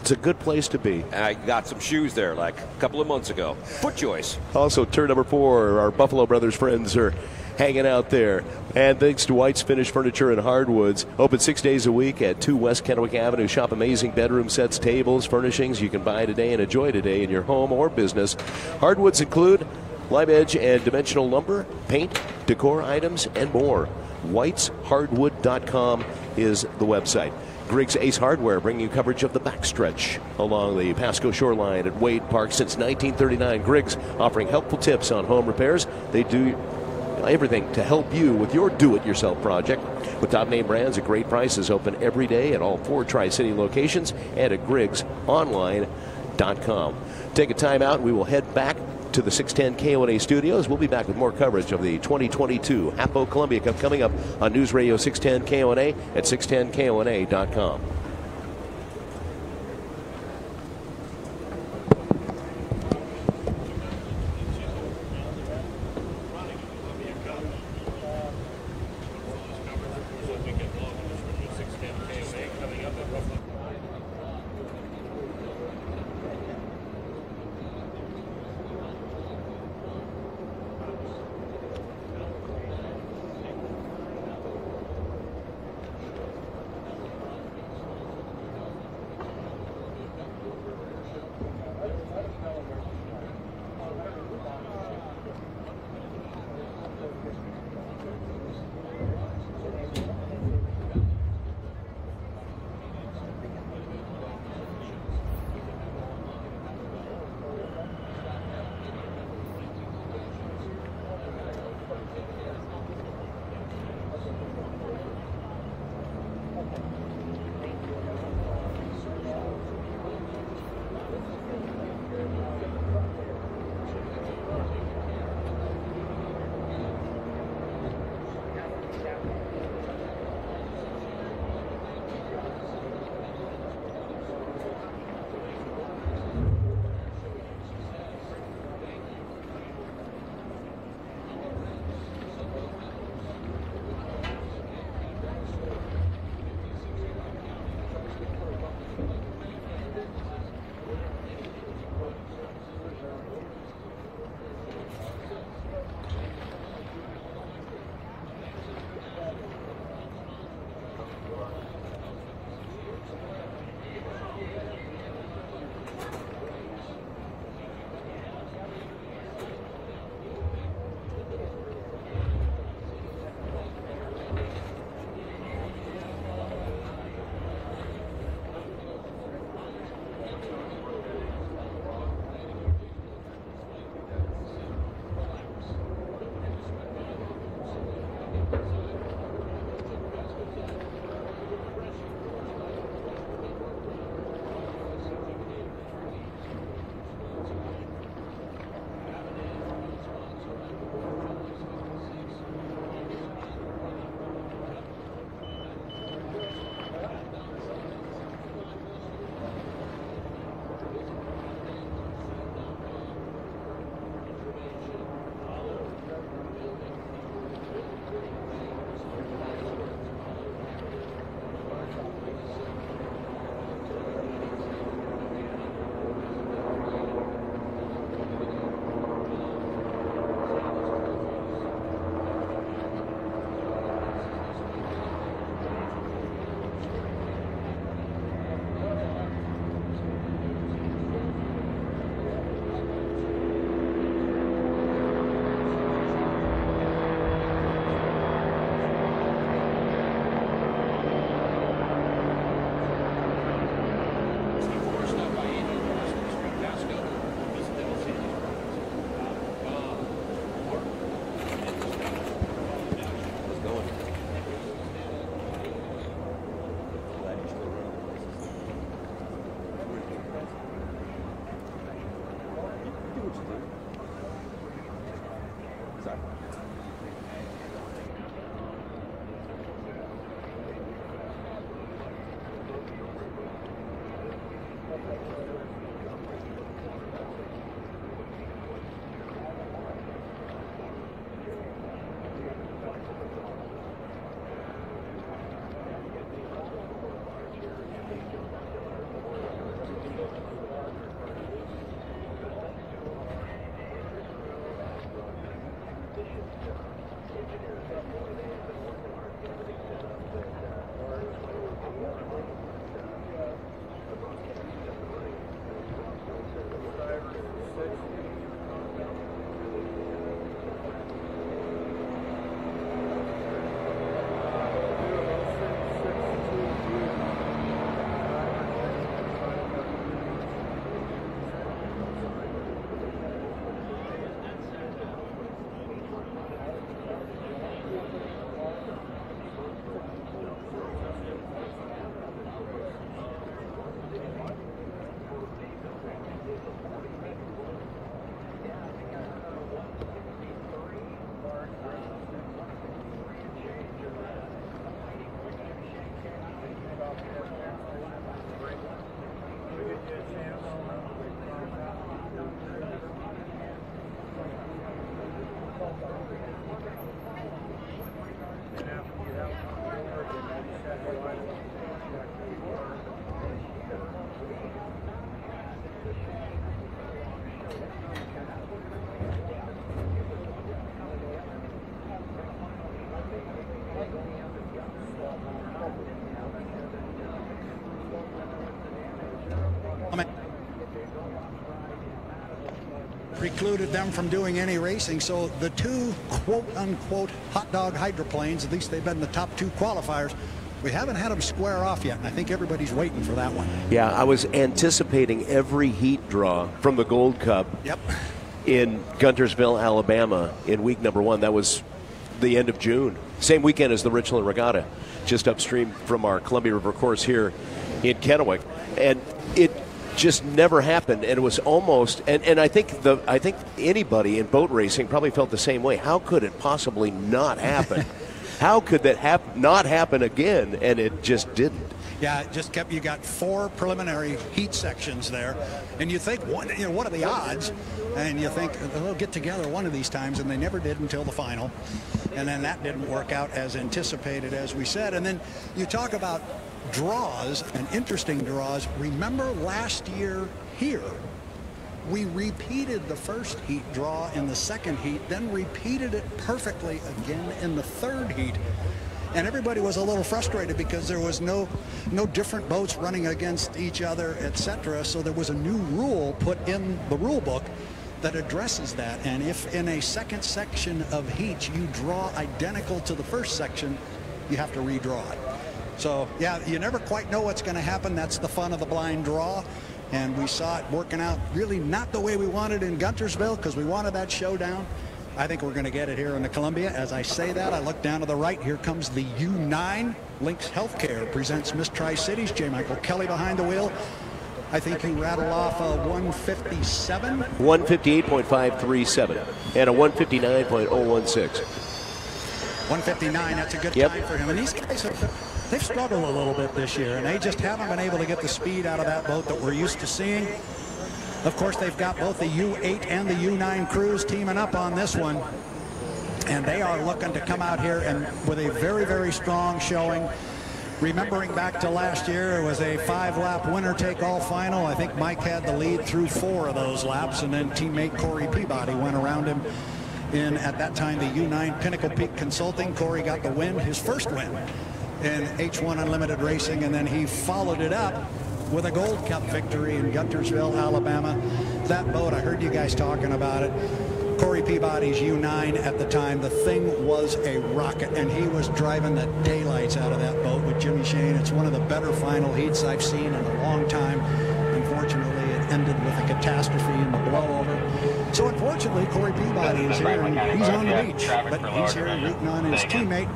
Speaker 5: It's a good place to be.
Speaker 8: I got some shoes there like a couple of months ago. Foot choice.
Speaker 5: Also, turn number 4, our Buffalo Brothers friends are hanging out there. And thanks to White's Finished Furniture and Hardwoods, open 6 days a week at 2 West Kennewick Avenue. Shop amazing bedroom sets, tables, furnishings you can buy today and enjoy today in your home or business. Hardwoods include live edge and dimensional lumber, paint, decor items, and more. WhitesHardwood.com is the website. Griggs Ace Hardware bringing you coverage of the backstretch along the Pasco shoreline at Wade Park since 1939. Griggs offering helpful tips on home repairs. They do everything to help you with your do-it-yourself project. With top-name brands at great prices, open every day at all 4 Tri-City locations and at GriggsOnline.com. Take a time out, and we will head back to the 610 KONA studios. We'll be back with more coverage of the 2022 HAPO Columbia Cup coming up on News Radio 610 KONA at 610KONA.com.
Speaker 10: precluded them from doing any racing. So the two quote-unquote hot dog hydroplanes, at least they've been the top two qualifiers, we haven't had them square off yet, and I think everybody's waiting for that one.
Speaker 5: Yeah, I was anticipating every heat draw from the Gold Cup in Guntersville, Alabama in week number 1. That was the end of June. Same weekend as the Richland Regatta, just upstream from our Columbia River course here in Kennewick. And it just never happened, and it was almost, and I think anybody in boat racing probably felt the same way. How could it possibly not happen? How could that not happen again? And it just didn't.
Speaker 10: Yeah, it just kept. You got 4 preliminary heat sections there, and you think, what are the odds? And you think they'll get together one of these times, and they never did until the final. And then that didn't work out as anticipated, as we said. And then you talk about draws and interesting draws. Remember last year here, we repeated the first heat draw in the second heat, then repeated it perfectly again in the third heat. And everybody was a little frustrated because there was no different boats running against each other, etc. So there was a new rule put in the rule book that addresses that. And if in a second section of heat you draw identical to the first section, you have to redraw it. So yeah, you never quite know what's going to happen. That's the fun of the blind draw. And we saw it working out really not the way we wanted in Guntersville, because we wanted that showdown. I think we're going to get it here in the Columbia. As I say that, I look down to the right. Here comes the U9. Lynx Healthcare presents Miss Tri-Cities. J. Michael Kelly behind the wheel. I think he rattled off a 157.
Speaker 5: 158.537 and a 159.016.
Speaker 10: 159, that's a good time for him. And these guys they've struggled a little bit this year, and they just haven't been able to get the speed out of that boat that we're used to seeing. Of course, they've got both the U8 and the U9 crews teaming up on this one, and they are looking to come out here and with a very, very strong showing. Remembering back to last year, it was a 5-lap winner-take-all final. I think Mike had the lead through 4 of those laps, and then teammate Corey Peabody went around him in, at that time, the U9 Pinnacle Peak Consulting. Corey got the win, his first win in H1 Unlimited Racing, and then he followed it up with a Gold Cup victory in Guntersville, Alabama. That boat, I heard you guys talking about it. Corey Peabody's U9 at the time, the thing was a rocket, and he was driving the daylights out of that boat with Jimmy Shane. It's one of the better final heats I've seen in a long time. Unfortunately, it ended with a catastrophe in the blowover. So unfortunately, Corey Peabody is here, and he's on the beach, but he's here rooting on his teammate.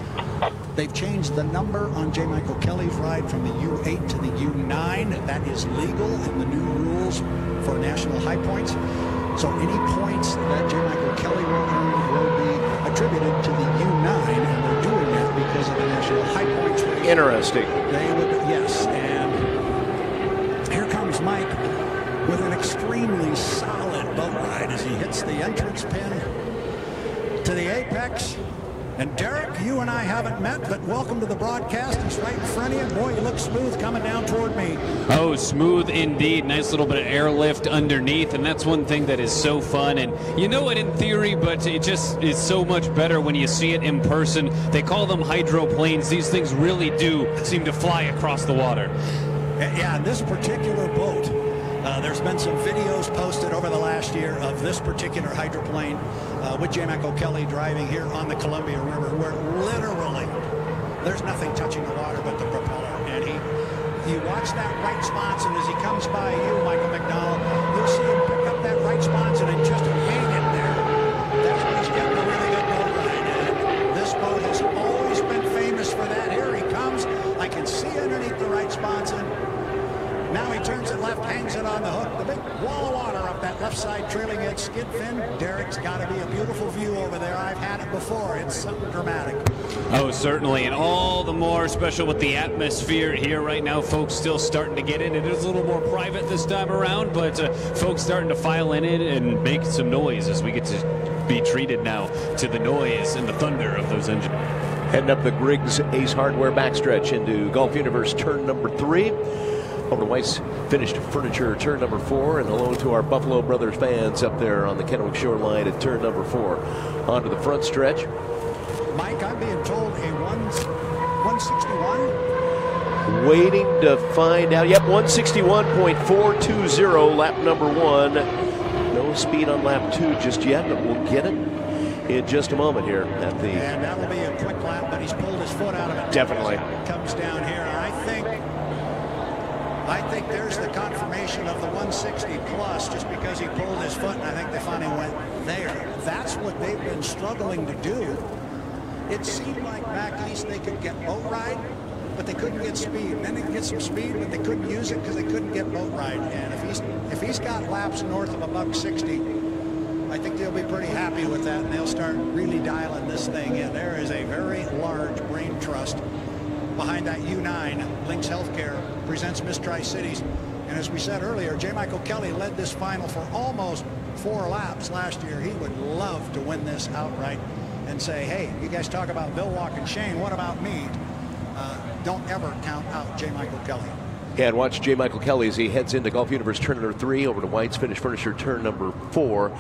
Speaker 10: They've changed the number on J. Michael Kelly's ride from the U8 to the U9. That is legal in the new rules for national high points. So any points that J. Michael Kelly will earn will be attributed to the U9, and they're doing that because of the national high points race.
Speaker 5: Interesting.
Speaker 10: They would, yes, and here comes Mike with an extremely solid boat ride as he hits the entrance pin to the apex. And Derek, you and I haven't met, but welcome to the broadcast. He's right in front of you. Boy, you look smooth coming down toward me.
Speaker 9: Oh, smooth indeed. Nice little bit of airlift underneath, and that's one thing that is so fun. And you know it in theory, but it just is so much better when you see it in person. They call them hydroplanes. These things really do seem to fly across the water.
Speaker 10: Yeah, this particular boat, there's been some videos posted over the last year of this particular hydroplane with J. Michael Kelly driving here on the Columbia River, where literally there's nothing touching the water but the propeller. And you watch that right sponson as he comes by you, Michael McDowell. You'll see him pick up that right sponson and just hang it there. That's when he's getting a really good boat ride. And this boat has always been famous for that. Here he comes. I can see underneath the right sponson. Now he turns it left, hangs it on the hook. The big wall of water up that left side trailing edge skid fin. Derek's got to be a beautiful view over there. I've had it before. It's something dramatic.
Speaker 9: Oh, certainly, and all the more special with the atmosphere here right now. Folks still starting to get in. It is a little more private this time around, but folks starting to file in it and make some noise as we get to be treated now to the noise and the thunder of those engines.
Speaker 5: Heading up the Griggs Ace Hardware backstretch into Golf Universe turn number 3. Over to Weiss Finished Furniture, turn number 4, and hello to our Buffalo Brothers fans up there on the Kennewick shoreline at turn number 4. Onto the front stretch.
Speaker 10: Mike, I'm being told a 161.
Speaker 5: Waiting to find out. Yep, 161.420, lap number 1. No speed on lap 2 just yet, but we'll get it in just a moment here at the.
Speaker 10: And that'll be a quick lap, but he's pulled his foot out of it.
Speaker 5: Definitely.
Speaker 10: Comes down here. I think there's the confirmation of the 160 plus just because he pulled his foot, and I think they finally went there. That's what they've been struggling to do. It seemed like back east they could get boat ride, but they couldn't get speed. Then they could get some speed, but they couldn't use it because they couldn't get boat ride. And if he's got laps north of $160, I think they'll be pretty happy with that, and they'll start really dialing this thing in. There is a very large brain trust behind that U9. Lynx Healthcare presents Miss Tri-Cities. And as we said earlier, J. Michael Kelly led this final for almost 4 laps last year. He would love to win this outright and say, hey, you guys talk about Bill Walk and Shane, what about me? Don't ever count out J. Michael Kelly.
Speaker 5: Yeah, and watch J. Michael Kelly as he heads into Golf Universe turn number 3 over to White's Finish Furniture turn number 4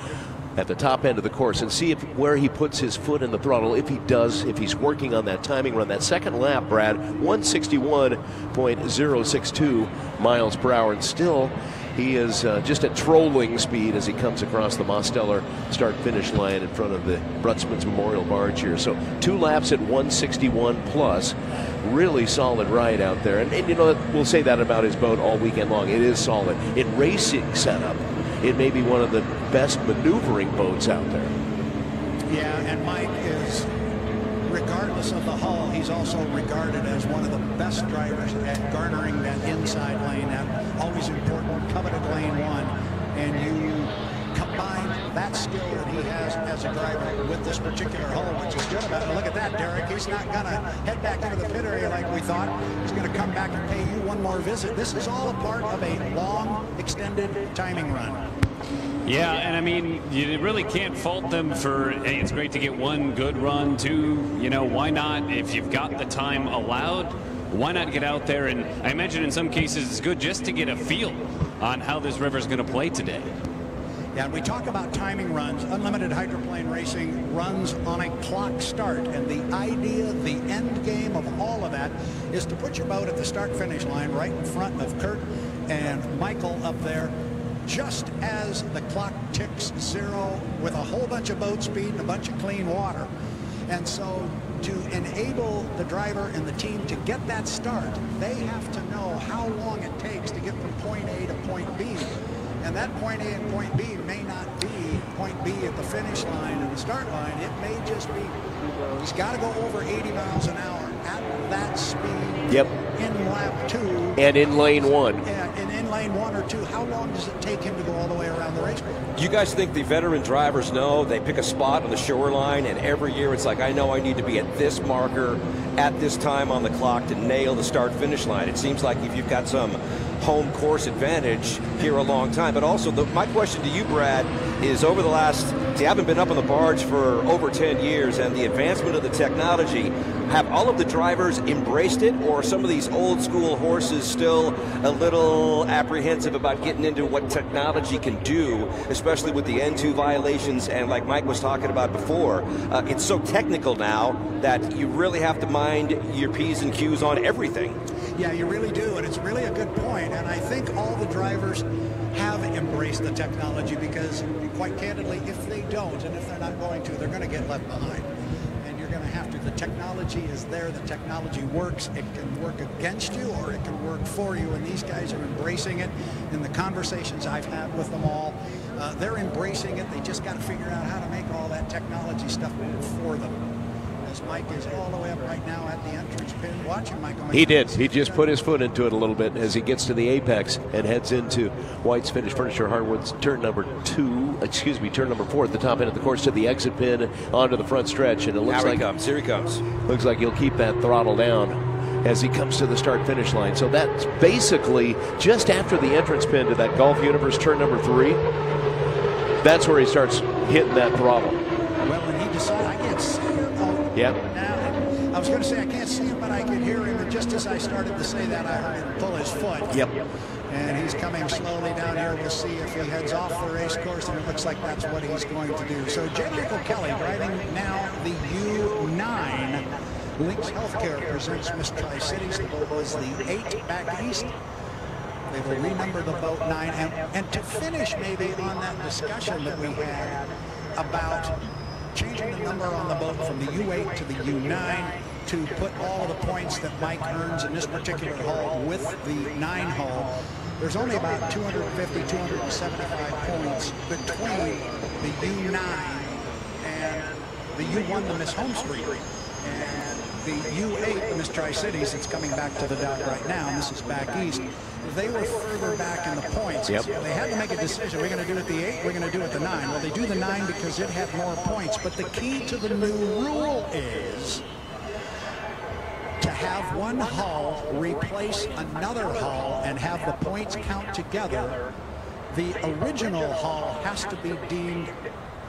Speaker 5: at the top end of the course, and see where he puts his foot in the throttle. If he does, if he's working on that timing run. That second lap, Brad, 161.062 miles per hour, and still he is just at trolling speed as he comes across the Mosteller start-finish line in front of the Brutzman's Memorial Barge here. So 2 laps at 161 plus. Really solid ride out there. And you know, we'll say that about his boat all weekend long. It is solid. In racing setup, it may be one of the best maneuvering boats out there.
Speaker 10: Yeah, and Mike is, regardless of the hull, he's also regarded as one of the best drivers at garnering that inside lane, that always important coveted lane 1. And you combine that skill that he has as a driver with this particular hull, which is good about it. Look at that, Derek. He's not going to head back into the pit area like we thought. He's going to come back and pay you one more visit. This is all a part of a long, extended timing run.
Speaker 9: Yeah, and I mean, you really can't fault them for, hey, it's great to get 1 good run, 2, you know, why not? If you've got the time allowed, why not get out there? And I imagine in some cases it's good just to get a feel on how this river's going to play today.
Speaker 10: Yeah, and we talk about timing runs. Unlimited hydroplane racing runs on a clock start, and the idea, the end game of all of that is to put your boat at the start-finish line right in front of Kurt and Michael up there, just as the clock ticks 0 with a whole bunch of boat speed and a bunch of clean water. And so to enable the driver and the team to get that start, they have to know how long it takes to get from point A to point B. And that point A and point B may not be point B at the finish line and the start line. It may just be, he's got to go over 80 miles an hour at that speed.
Speaker 5: Yep.
Speaker 10: In lap 2.
Speaker 5: And in lane 1.
Speaker 10: Yeah, and in lane 1 or 2, how long does it take him to go all the way around the race course?
Speaker 8: You guys think the veteran drivers know? They pick a spot on the shoreline, and every year it's like, I know I need to be at this marker at this time on the clock to nail the start-finish line. It seems like if you've got some home course advantage here a long time. But also, my question to you, Brad, is over the last, see, I haven't been up on the barge for over 10 years, and the advancement of the technology, have all of the drivers embraced it, or are some of these old school horses still a little apprehensive about getting into what technology can do, especially with the N2 violations, and like Mike was talking about before, it's so technical now that you really have to mind your P's and Q's on everything.
Speaker 10: Yeah, you really do, and it's really a good point. And I think all the drivers have embraced the technology because, quite candidly, if they don't, and if they're not going to, they're going to get left behind. And you're going to have to. The technology is there. The technology works. It can work against you or it can work for you, and these guys are embracing it. In the conversations I've had with them all, they're embracing it. They just got to figure out how to make all that technology stuff work for them. As Mike is all the way up right now at the entrance pin, watching Michael.
Speaker 5: He did. He just put his foot into it a little bit as he gets to the apex and heads into White's Finish Furniture Hardwood's turn number 4 at the top end of the course to the exit pin onto the front stretch. And it looks like
Speaker 8: here he comes.
Speaker 5: Looks like he'll keep that throttle down as he comes to the start-finish line. So that's basically just after the entrance pin to that Golf Universe turn number 3. That's where he starts hitting that throttle.
Speaker 10: Well, and he decided, I can't see him.
Speaker 5: Yep.
Speaker 10: Now, I was going to say I can't see him, but I could hear him. And just as I started to say that, I heard him pull his foot.
Speaker 5: Yep.
Speaker 10: And he's coming slowly down here. We'll see if he heads off the race course, and it looks like that's what he's going to do. So J. Michael Kelly driving now the U9. Lynx Healthcare presents Miss Tri-Cities. The boat was the 8 back east. They will renumber the boat 9. And to finish maybe on that discussion that we had about changing the number on the boat from the U8 to the U9 to put all of the points that Mike earns in this particular hull with the 9 hull, there's only about 250, 275 points between the U9 and the U1, the Miss Home Street, and the U8, the Miss Tri-Cities, that's coming back to the dock right now, and this is back east. They were further back in the points.
Speaker 5: Yep.
Speaker 10: So they had to make a decision. We're going to do it the 8, we're going to do it the 9. Well, they do the 9 because it had more points, but the key to the new rule is to have one hull replace another hull and have the points count together. The original hull has to be deemed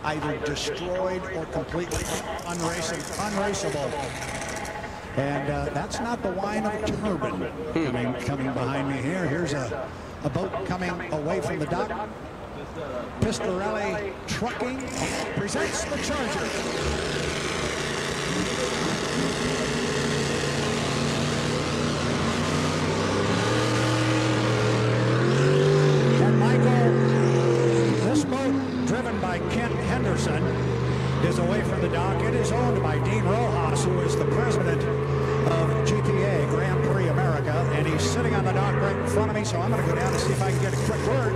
Speaker 10: either destroyed or completely unraceable. And that's not the wine of Turbin coming behind me here. Here's a boat coming away from the dock. Pistorelli Trucking presents the Charger. By Kent Henderson is away from the dock. It is owned by Dean Rojas, who is the president of GPA, Grand Prix America, and he's sitting on the dock right in front of me, so I'm going to go down and see if I can get a quick word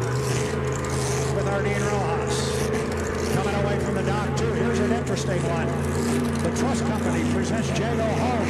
Speaker 10: with our Dean Rojas. Coming away from the dock, too. Here's an interesting one. The Trust Company presents Jago Home.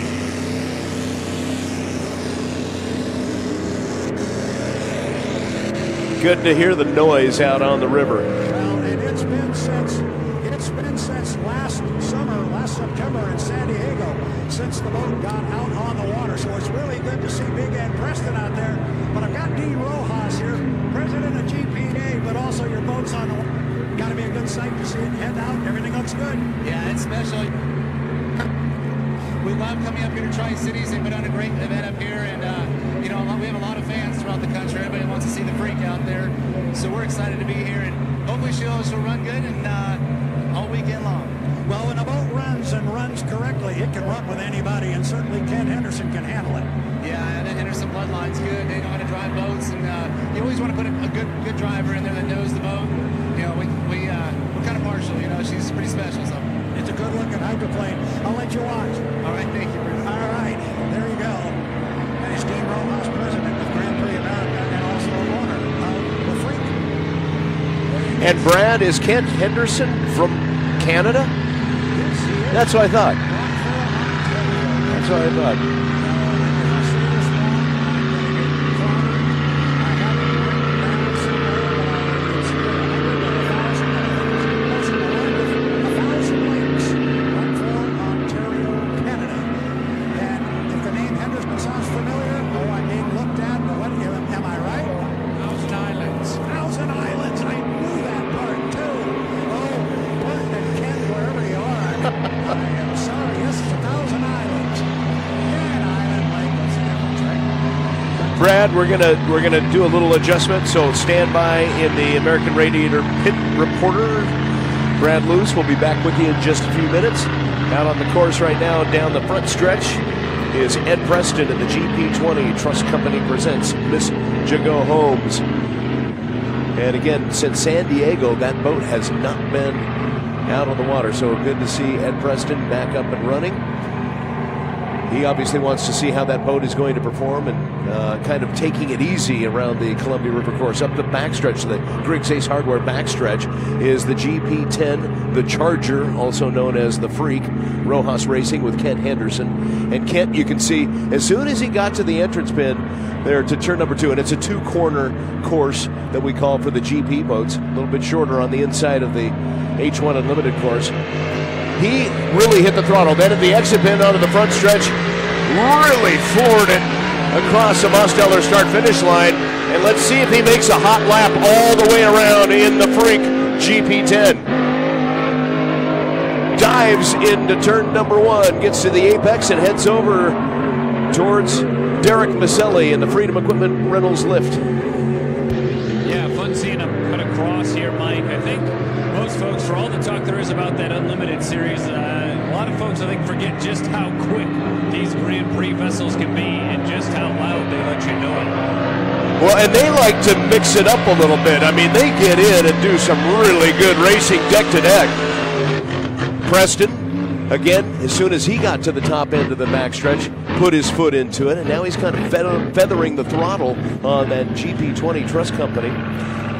Speaker 5: Good to hear the noise out on the river.
Speaker 10: Well, and it's been since last summer, last September in San Diego, since the boat got out on the water. So it's really good to see Big Ed Preston out there. But I've got Dean Rojas here, president of GPA, but also your boat's on the water. Got to be a good sight to see it head out. Everything looks good.
Speaker 11: Yeah, it's special. We love coming up here to Tri-Cities. They've put on a great event up here, and you know, we have a lot of fans throughout the country. Everybody wants to see the freak out there, so we're excited to be here, and hopefully she'll run good and all weekend long.
Speaker 10: Well, when a boat runs and runs correctly, it can run with anybody, and certainly Ken Henderson can handle it.
Speaker 11: Yeah, the Henderson bloodline's good. They know how to drive boats, and you always want to put a good driver in there that knows the boat. You know, we're kind of partial. You know, she's pretty special. So
Speaker 10: it's a good-looking hydroplane. I'll let you watch.
Speaker 11: All right, thank you, Bruce.
Speaker 10: All right, there you go. And he's Dean Rojas, president of Grand Prix America, and also owner of the Freak.
Speaker 5: And Brad, is Kent Henderson from Canada?
Speaker 10: Yes, he is.
Speaker 5: That's what I thought. That's what I thought. Brad, we're gonna do a little adjustment, so stand by in the American Radiator Pit Reporter. Brad Luce will be back with you in just a few minutes. Out on the course right now, down the front stretch, is Ed Preston in the GP20 Trust Company presents Miss Jago Homes. And again, since San Diego, that boat has not been out on the water, so good to see Ed Preston back up and running. He obviously wants to see how that boat is going to perform and kind of taking it easy around the Columbia River course. Up the backstretch, the Griggs Ace Hardware backstretch, is the GP10, the Charger, also known as the Freak, Rojas Racing with Kent Henderson. And Kent, you can see, as soon as he got to the entrance pin there to turn number 2, and it's a 2-corner course that we call for the GP boats, a little bit shorter on the inside of the H1 Unlimited course. He really hit the throttle. Then at the exit pin onto the front stretch, really floored it across the Mosteller start-finish line. And let's see if he makes a hot lap all the way around in the Freak GP10. Dives into turn number 1, gets to the apex and heads over towards Derek Maselli in the Freedom Equipment Rentals lift.
Speaker 9: Yeah, fun seeing him cut across here, Mike. I think most folks, for all the talk there is about that Unlimited series, a lot of folks, I think, forget just how quick these Grand Prix vessels can be and just how loud they let you know it.
Speaker 5: Well, and they like to mix it up a little bit. I mean, they get in and do some really good racing deck to deck. Preston, again, as soon as he got to the top end of the backstretch, put his foot into it, and now he's kind of feathering the throttle on that GP20 Trust Company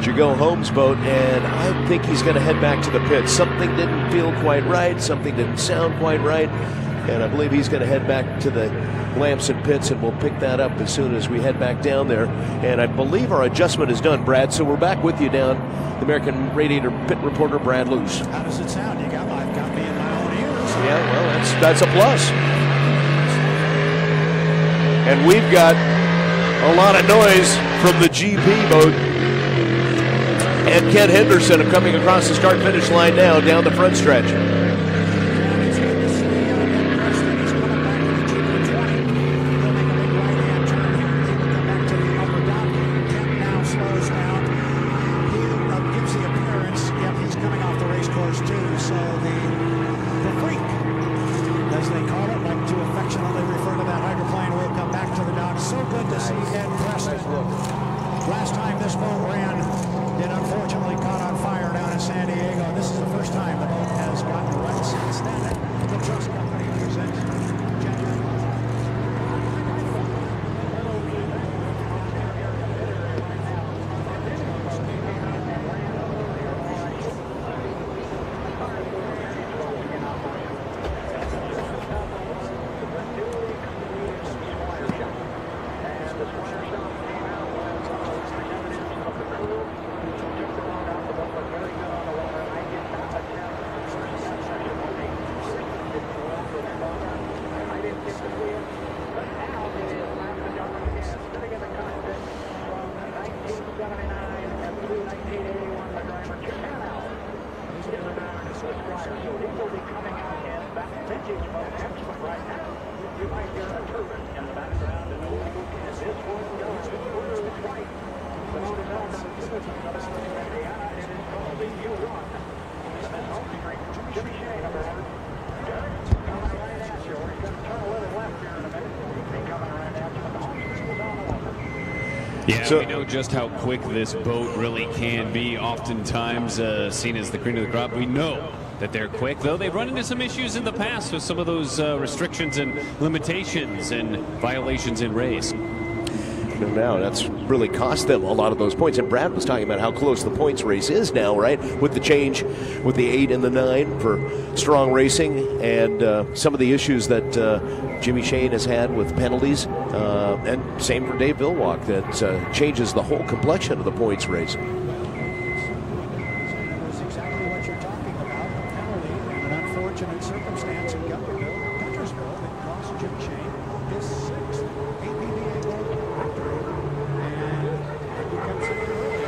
Speaker 5: Jago Holmes boat, and I think he's going to head back to the pits. Something didn't feel quite right, something didn't sound quite right, and I believe he's going to head back to the Lamson pits, and we'll pick that up as soon as we head back down there. And I believe our adjustment is done, Brad, so we're back with you down, the American Radiator pit reporter, Brad Luce.
Speaker 10: How does it sound? I've got me in my own ears.
Speaker 5: Yeah, well, that's a plus. And we've got a lot of noise from the GP boat. And Ken Henderson coming across the start-finish line now down the front stretch.
Speaker 9: Yeah, so we know just how quick this boat really can be. Oftentimes seen as the cream of the crop. We know that they're quick, though they've run into some issues in the past with some of those restrictions and limitations and violations in race.
Speaker 5: Now that's really cost them a lot of those points. And Brad was talking about how close the points race is now, right? With the change with the 8 and the 9 for strong racing, and some of the issues that Jimmy Shane has had with penalties, and same for Dave Villwalk, that changes the whole complexion of the points race.
Speaker 10: That's exactly what you're talking about. A penalty and an unfortunate circumstance in Guntersville that cost Jimmy Shane his 6th APBA Gold victory. And it becomes something earlier.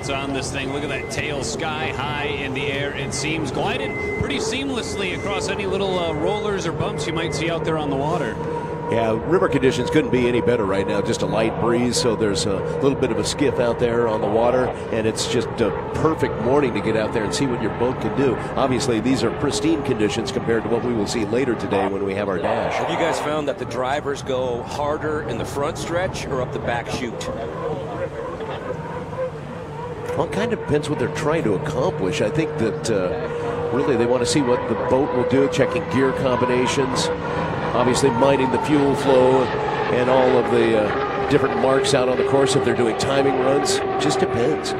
Speaker 9: On this thing, look at that tail sky high in the air. It seems glided pretty seamlessly across any little rollers or bumps you might see out there on the water.
Speaker 5: Yeah, river conditions couldn't be any better right now. Just a light breeze, so there's a little bit of a skiff out there on the water, and it's just a perfect morning to get out there and see what your boat can do. Obviously, these are pristine conditions compared to what we will see later today when we have our dash.
Speaker 8: Have you guys found that the drivers go harder in the front stretch or up the back chute?
Speaker 5: Well, it kind of depends what they're trying to accomplish. I think that really they want to see what the boat will do, checking gear combinations, obviously minding the fuel flow and all of the different marks out on the course if they're doing timing runs. Just depends.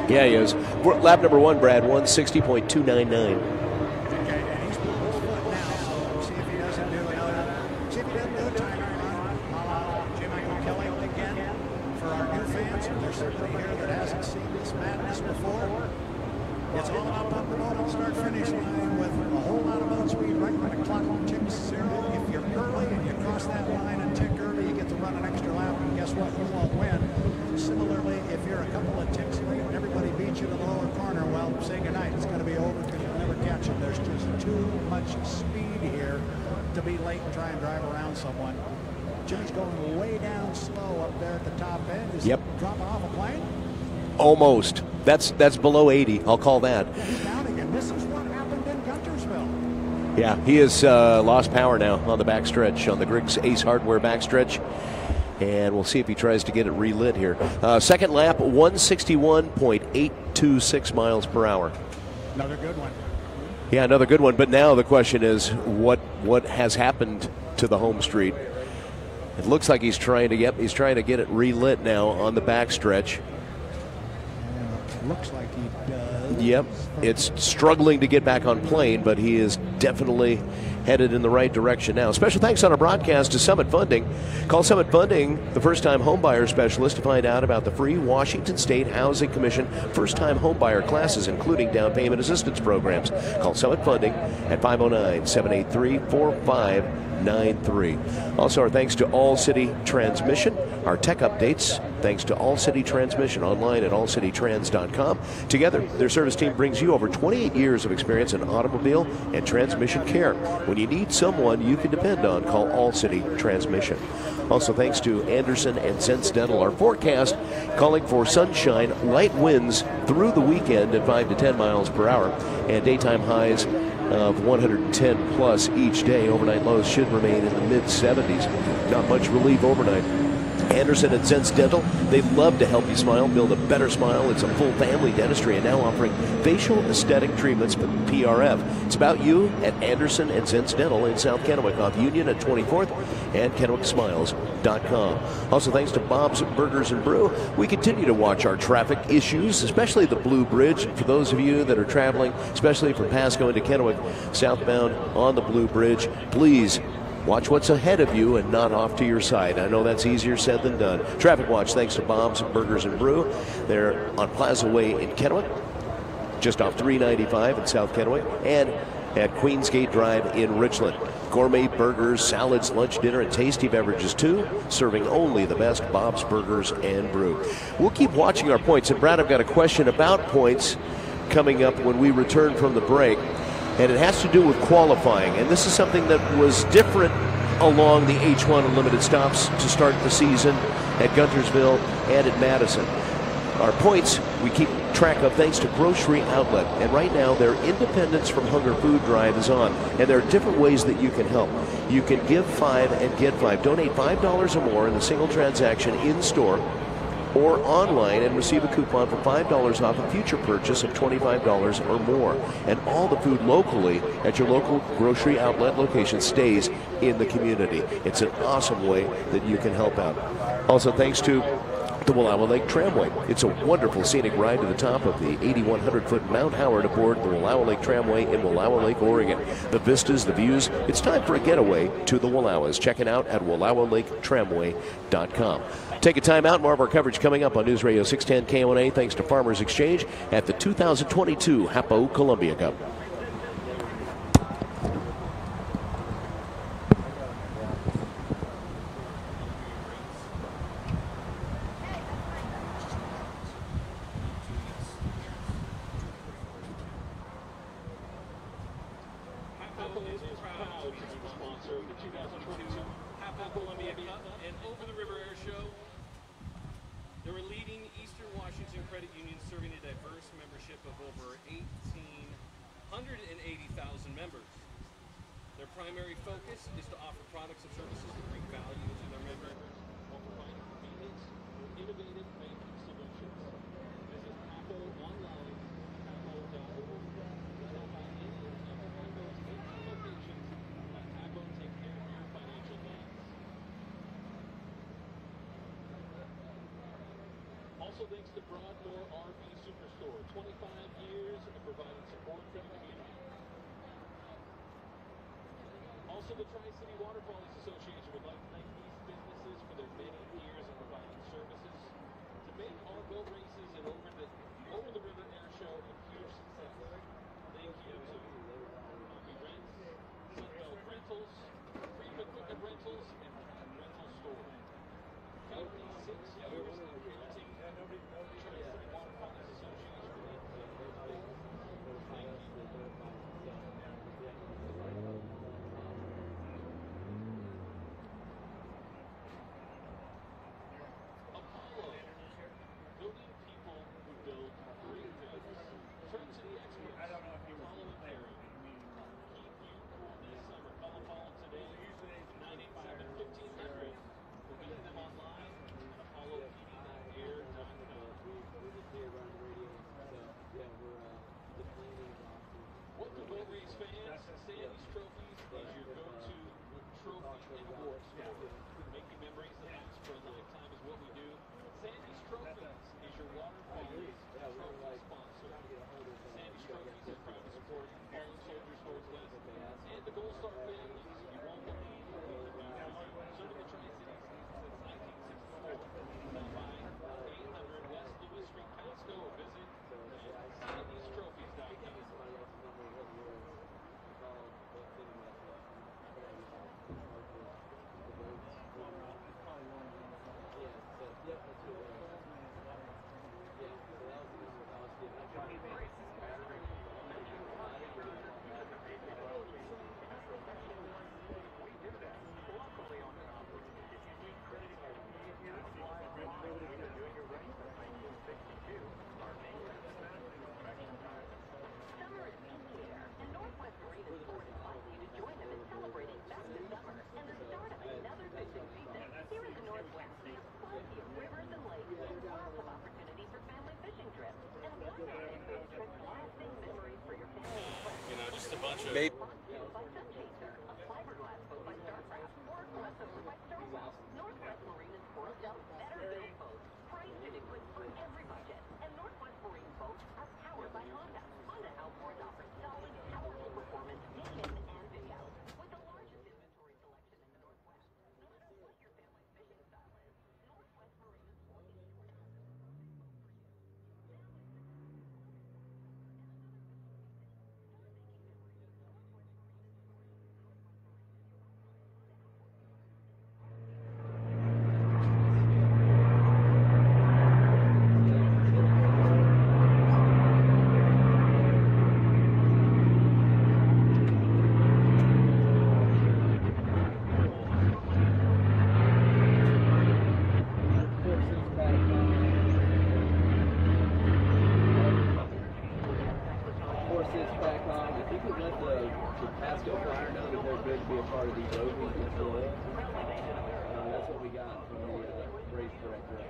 Speaker 5: Yeah, he is. Lap number 1, Brad, 160.299.
Speaker 10: It's all about up the boat on start-finish line with a whole lot of boat speed right when the clock ticks 0. If you're early and you cross that line and tick early, you get to run an extra lap, and guess what? You won't win. Similarly, if you're a couple of ticks late and everybody beats you to the lower corner, well, say goodnight. It's going to be over because you'll never catch them. There's just too much speed here to be late and try and drive around someone. Jimmy's going way down slow up there at the top end. Is he dropping off a plane?
Speaker 5: Almost. That's below 80. I'll call that.
Speaker 10: Yeah, he's down again. This is what happened in Guntersville.
Speaker 5: Yeah, he has lost power now on the backstretch, on the Griggs Ace Hardware backstretch. And we'll see if he tries to get it relit here. Second lap, 161.826 miles per hour.
Speaker 10: Another good one.
Speaker 5: Yeah, another good one. But now the question is, what has happened to the home street? It looks like he's trying to get it relit now on the backstretch.
Speaker 10: Looks like he does.
Speaker 5: Yep, it's struggling to get back on plane, but he is definitely headed in the right direction now. Special thanks on our broadcast to Summit Funding. Call Summit Funding, the first-time homebuyer specialist, to find out about the free Washington State Housing Commission first-time homebuyer classes, including down payment assistance programs. Call Summit Funding at 509-783-4593. Also, our thanks to All City Transmission. Our tech updates, thanks to All City Transmission, online at allcitytrans.com. Together, their service team brings you over 28 years of experience in automobile and transmission care. When you need someone you can depend on, call All City Transmission. Also, thanks to Anderson and Sense Dental. Our forecast calling for sunshine, light winds through the weekend at 5 to 10 miles per hour, and daytime highs of 110 plus each day. Overnight lows should remain in the mid-70s. Not much relief overnight. Anderson and Sense Dental, they love to help you smile, build a better smile. It's a full family dentistry and now offering facial aesthetic treatments with PRF. It's about you at Anderson and Sense Dental in South Kennewick off Union at 24th and KennewickSmiles.com. Also, thanks to Bob's Burgers and Brew, we continue to watch our traffic issues, especially the Blue Bridge. For those of you that are traveling, especially from Pasco into Kennewick, southbound on the Blue Bridge, please watch what's ahead of you and not off to your side. I know that's easier said than done. Traffic watch thanks to Bob's Burgers and Brew. They're on Plaza Way in Kennewick, just off 395 in South Kennewick, and at Queensgate Drive in Richland. Gourmet burgers, salads, lunch, dinner, and tasty beverages too, serving only the best Bob's Burgers and Brew. We'll keep watching our points. And Brad, I've got a question about points coming up when we return from the break. And it has to do with qualifying. And this is something that was different along the H1 Unlimited stops to start the season at Guntersville and at Madison. Our points we keep track of thanks to Grocery Outlet. And right now their Independence from Hunger food drive is on. And there are different ways that you can help. You can give 5 and get 5. Donate $5 or more in a single transaction in store or online and receive a coupon for $5 off a future purchase of $25 or more. And all the food locally at your local Grocery Outlet location stays in the community. It's an awesome way that you can help out. Also, thanks to the Wallowa Lake Tramway. It's a wonderful scenic ride to the top of the 8,100-foot Mount Howard aboard the Wallowa Lake Tramway in Wallowa Lake, Oregon. The vistas, the views, it's time for a getaway to the Wallowas. Check it out at WallowaLakeTramway.com. Take a time out. More of our coverage coming up on News Radio 610 KONA thanks to Farmers Exchange at the 2022 HAPO Columbia Cup.
Speaker 7: HAPO is proud to be the sponsor of the 2022 HAPO Columbia Cup and Over the River Air Show. They're a leading Eastern Washington credit union serving a diverse membership of over 1,880,000 members. Their primary focus is to offer products and services that bring value to their members while providing convenience with innovative banking solutions. Visit HAPO online, HAPO.org. Stop by any of HAPO's 18 locations. Let HAPO take care of your financial needs. Also
Speaker 12: Also thanks to Broadmoor RV Superstore, 25 years of providing support for the community. Also, the Tri-City Waterfalls Association would like to thank these businesses for their many years of providing services to make our boat races and over the river air show a huge success. Thank you to RV Rents, Sunbelt Rentals, Freedom Equipment Rentals, and Rental Store. 56 years of creating Tri-City Waterfalls Association. Thank you. Building people who build great things. Turn to the experts. Follow and Perry. Keep you cool this summer. Call Apollo today. 987-1500. We'll visit them online at apollopd.air.com.
Speaker 2: We're just here running the radio. So, yeah, we're just planning.
Speaker 12: Welcome, boat race fans. Sandy's Trophies is your go-to trophy and award store. Making memories that last for a lifetime is what we do. Sandy's Trophies is your waterfalls trophy sponsor. Sandy's Trophies is proud to support Fallen Soldiers Northwest and the Gold Star families. You won't believe what we have done for you. Serving the Tri-Cities since 1964. Stop by 800 West Lewis Street, Pasco, or visit Sandy'sTrophies.com.
Speaker 6: Summer is here, and Northwest Marine and Sports invites you to join them in celebrating back to summer and the start of another fishing season. Here in the Northwest, we have plenty of rivers and lakes with lots of opportunity for family fishing trips. And why not make those trips lasting memories for your family and friends?
Speaker 12: You know, just a bunch of...
Speaker 6: Pontoon by Sunchaser, a fiberglass boat by Starcraft, or a crossover by Starwell. Northwest Marine and Sports sells better built boats, priced and equipped for every budget. And Northwest Marine boats are powered by Honda. Honda Outboard offers solid, powerful performance day in and day out. With the largest inventory selection in the Northwest. No matter what your family's fishing style is, Northwest Marine and Sports is sure to have the perfect boat for you. Now it's the time to celebrate and another fishing season. Start making memories with Northwest Marine and Sports. Northwest Marine is your authorized Honda Outboard dealer.
Speaker 2: That's what we got from the race director up there.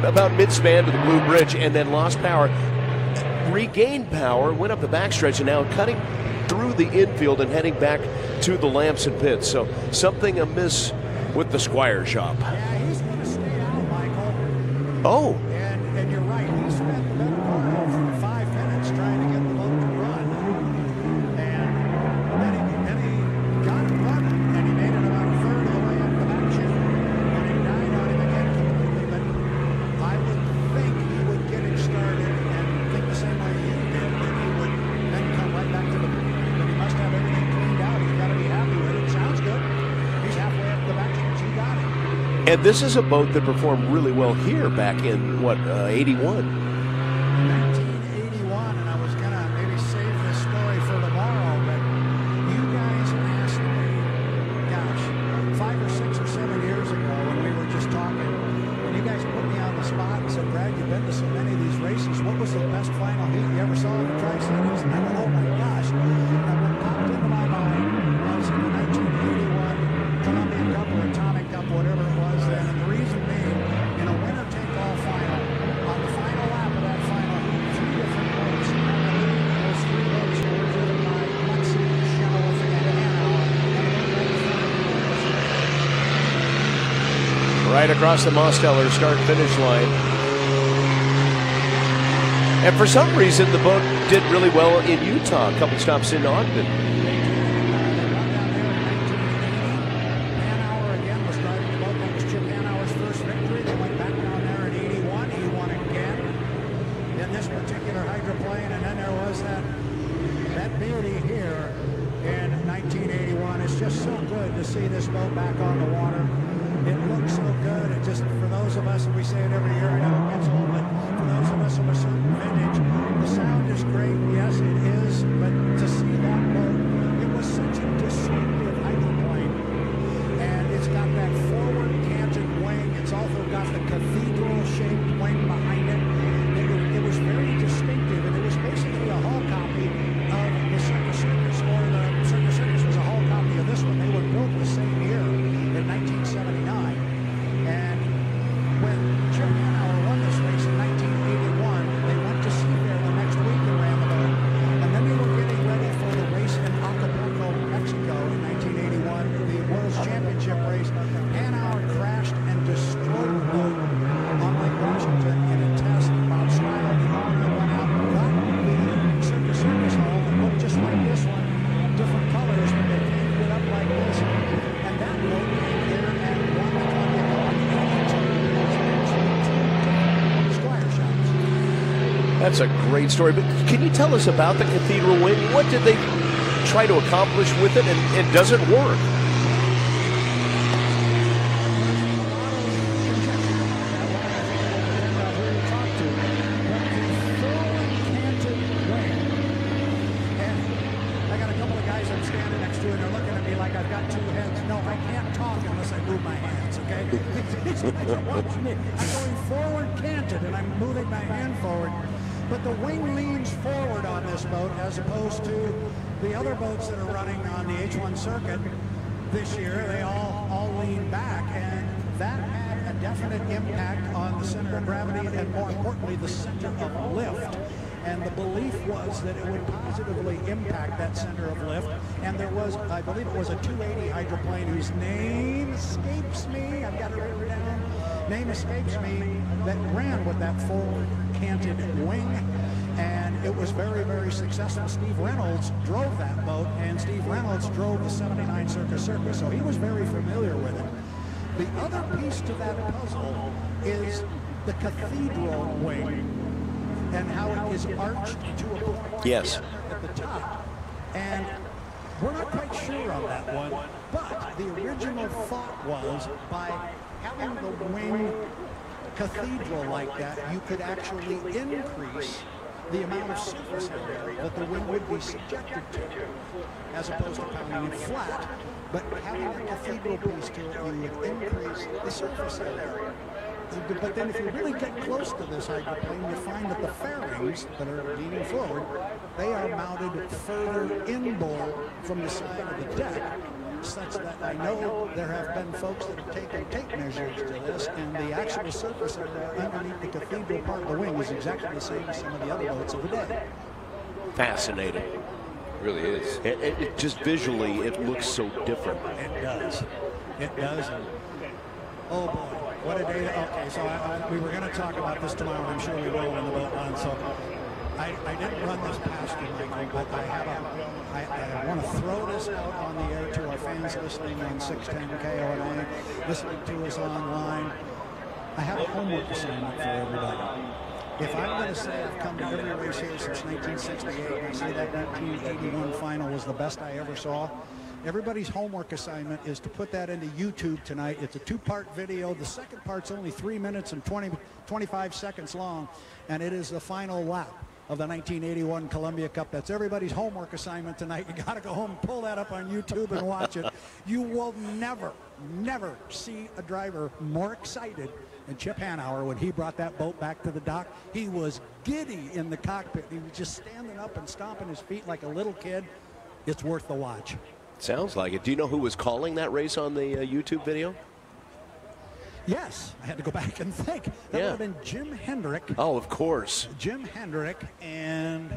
Speaker 5: about mid-span to the Blue Bridge and then lost power, regained power, went up the backstretch, and now cutting through the infield and heading back to the Lamson pits. So something amiss with the Squire shop.
Speaker 10: Yeah, he's going to stay out, Michael.
Speaker 5: Oh.
Speaker 10: And you're right. He spent the better part of 5 minutes trying to get the boat to run. And then he got it running, and he made it about a third of the way up the back chute. And he died on him again completely. But I would think he would get it started and think the same way you did, that he would then come right back to the boat. But he must have everything cleaned out. He's got to be happy with it. Sounds good. He's halfway up the back chute. He got it.
Speaker 5: And this is a boat that performed really well here back in, what, 81?
Speaker 10: 1981, and I was going to maybe save this story for tomorrow, but you guys asked me, gosh, 5 or 6 or 7 years ago when we were just talking, and you guys put me on the spot and said, Brad, you've been to so many of these races. What was the best final heat you ever saw in the Tri-Cities? And I went, oh my gosh. And what popped into my mind was the 1981 Columbia Cup or Atomic Cup, whatever it was then. And the reason being, in a winner-take-all final, on the final lap of that final heat, 3 different boats, and the lead, those 3 boats were driven by Muncie, Chenoweth, and Hanauer.
Speaker 5: Right across the Mosteller start-finish line. And for some reason, the boat did really well in Utah, a couple stops in Ogden.
Speaker 10: Hanauer again was driving the boat. That was Chip Hanauer's first victory. They went back down there in 81. He won again in this particular hydroplane. And then there was that beauty here in 1981. It's just so good to see this boat back on the water. It looks so good. It just, for those of us, and we say it every year, I know it gets old, but for those of us of a certain vintage, the sound is great. Yes, it is. But to see that boat, it was such a distinctive hydroplane. And it's got that forward canted wing. It's also got the cathedral-shaped wing behind it. It was very distinctive, and it was basically a hull copy of the Circus Circus, or the Circus Circus was a hull copy of this one. They were built the same year in 1979. And when Chip Hanauer won this race in 1981, they went to sea there the next week and ran the boat. And then they were getting ready for the race in Acapulco, Mexico in 1981, the World's Championship race. Hanauer crashed and destroyed the boat on Lake Washington in a test. Bob Smiley, the owner, went out and got the Circus Circus hull that looked just like this one, different colors, but they painted it up like this. And that boat came here and won the Columbia Cup in 82. Squire shots.
Speaker 5: That's a great story. But can you tell us about the cathedral wing? What did they try to accomplish with it, and does it work?
Speaker 10: Watch me. I'm going forward canted and I'm moving my hand forward. But the wing leans forward on this boat as opposed to the other boats that are running on the H1 circuit this year. They all lean back, and that had a definite impact on the center of gravity and, more importantly, the center of lift. And the belief was that it would positively impact that center of lift. And there was, I believe it was a 280 hydroplane whose name escapes me. I've got it written down. Name escapes me, that ran with that forward canted wing. And it was very, very successful. Steve Reynolds drove that boat, and Steve Reynolds drove the 79 Circus Circus, so he was very familiar with it. The other piece to that puzzle is the cathedral wing, and how it is arched to a point
Speaker 5: yes.
Speaker 10: at the top. And we're not quite sure on that one, but the original thought was by having the wing cathedral like that, you could actually increase the amount of surface area that the wing would be subjected to, as opposed to pounding it flat. But having a cathedral piece to it, you would increase the surface area. But then if you really get close to this hydroplane, you find that the fairings that are leaning forward, they are mounted further inboard from the side of the deck. such that I know there have been folks that have taken tape measures to this, and the actual surface area underneath the cathedral part of the wing is exactly the same as some of the other boats of the day.
Speaker 5: Fascinating.
Speaker 8: It really is.
Speaker 5: It just visually, it looks so different.
Speaker 10: It does. It does. And, oh boy, what a day. Okay, so we were going to talk about this tomorrow. I'm sure we will when the boat runs. So I didn't run this past you, Michael, but I want to throw this out on the air to our fans listening on 610 KONA, listening to us online. I have a homework assignment for everybody. If I'm going to say I've come to every race here since 1968 and I say that 1981 final was the best I ever saw, everybody's homework assignment is to put that into YouTube tonight. It's a 2-part video. The second part's only 3 minutes and 25 seconds long, and it is the final lap of the 1981 Columbia Cup. That's everybody's homework assignment tonight. You got to go home and pull that up on YouTube and watch it. You will never, never see a driver more excited than Chip Hanauer when he brought that boat back to the dock. He was giddy in the cockpit. He was just standing up and stomping his feet like a little kid. It's worth the watch.
Speaker 5: Sounds like it. Do you know who was calling that race on the YouTube video?
Speaker 10: Yes, I had to go back and think. That would have been Jim Hendrick.
Speaker 5: Oh, of course.
Speaker 10: Jim Hendrick, and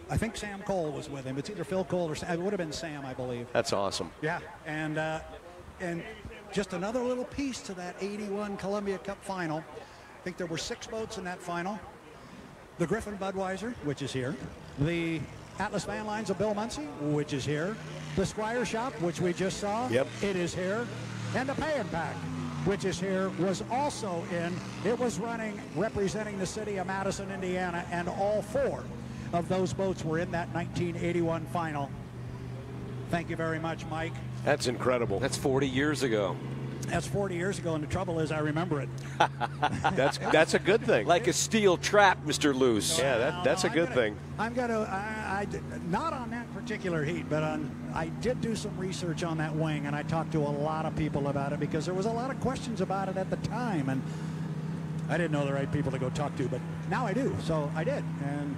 Speaker 10: I think Sam Cole was with him. It's either Phil Cole or Sam. It would have been Sam, I believe.
Speaker 5: That's awesome.
Speaker 10: Yeah, and just another little piece to that 81 Columbia Cup final. I think there were 6 boats in that final. The Griffin Budweiser, which is here. The Atlas Van Lines of Bill Muncie, which is here. The Squire Shop, which we just saw.
Speaker 5: Yep.
Speaker 10: It is here. And the Pay and Pack, which is here, was also in. It was running, representing the city of Madison, Indiana, and all 4 of those boats were in that 1981 final. Thank you very much, Mike.
Speaker 5: That's incredible.
Speaker 8: That's 40 years ago.
Speaker 10: That's 40 years ago, and the trouble is I remember it.
Speaker 5: That's a good thing.
Speaker 8: Like a steel trap, Mr. Luce.
Speaker 5: Yeah, that's a good thing.
Speaker 10: I'm going to, not on that particular heat, but I did do some research on that wing, and I talked to a lot of people about it because there was a lot of questions about it at the time, and I didn't know the right people to go talk to, but now I do, so I did. And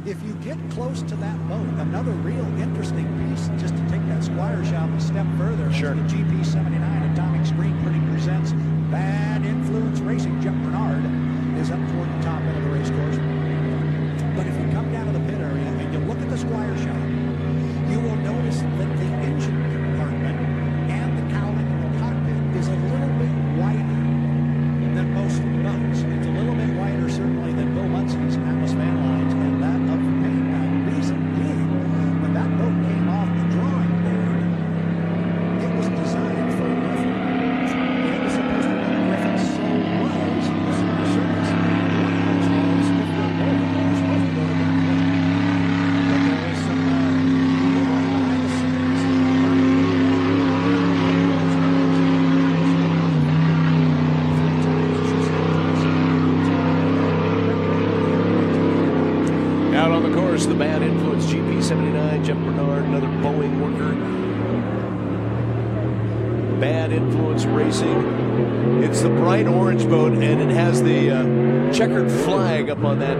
Speaker 10: if you get close to that boat, another real interesting piece, just to take that Squire Shop a step further,
Speaker 5: sure.
Speaker 10: The GP79 Atomic Screen Printing presents Bad Influence Racing. Jeff Bernard is up toward the top end of the race course. But if you come down to the pit area and you look at the Squire Shop, you will notice that the engine compartment and the cowling in the cockpit is a little bit wider than most of the boats. It's a little bit wider, certainly, than Bill Munson's Atlas Van Lines, and that of the paint. Reason being, when that boat came off the drawing board, it was designed for Griffin. It was supposed to be Griffin, so was the Super Circus. One of those boats, if you're over, was supposed to go to the boat. But there was some behind the scenes.
Speaker 5: Out on the course, the Bad Influence GP79, Jeff Bernard, another Boeing worker. Bad Influence Racing. It's the bright orange boat, and it has the checkered flag up on that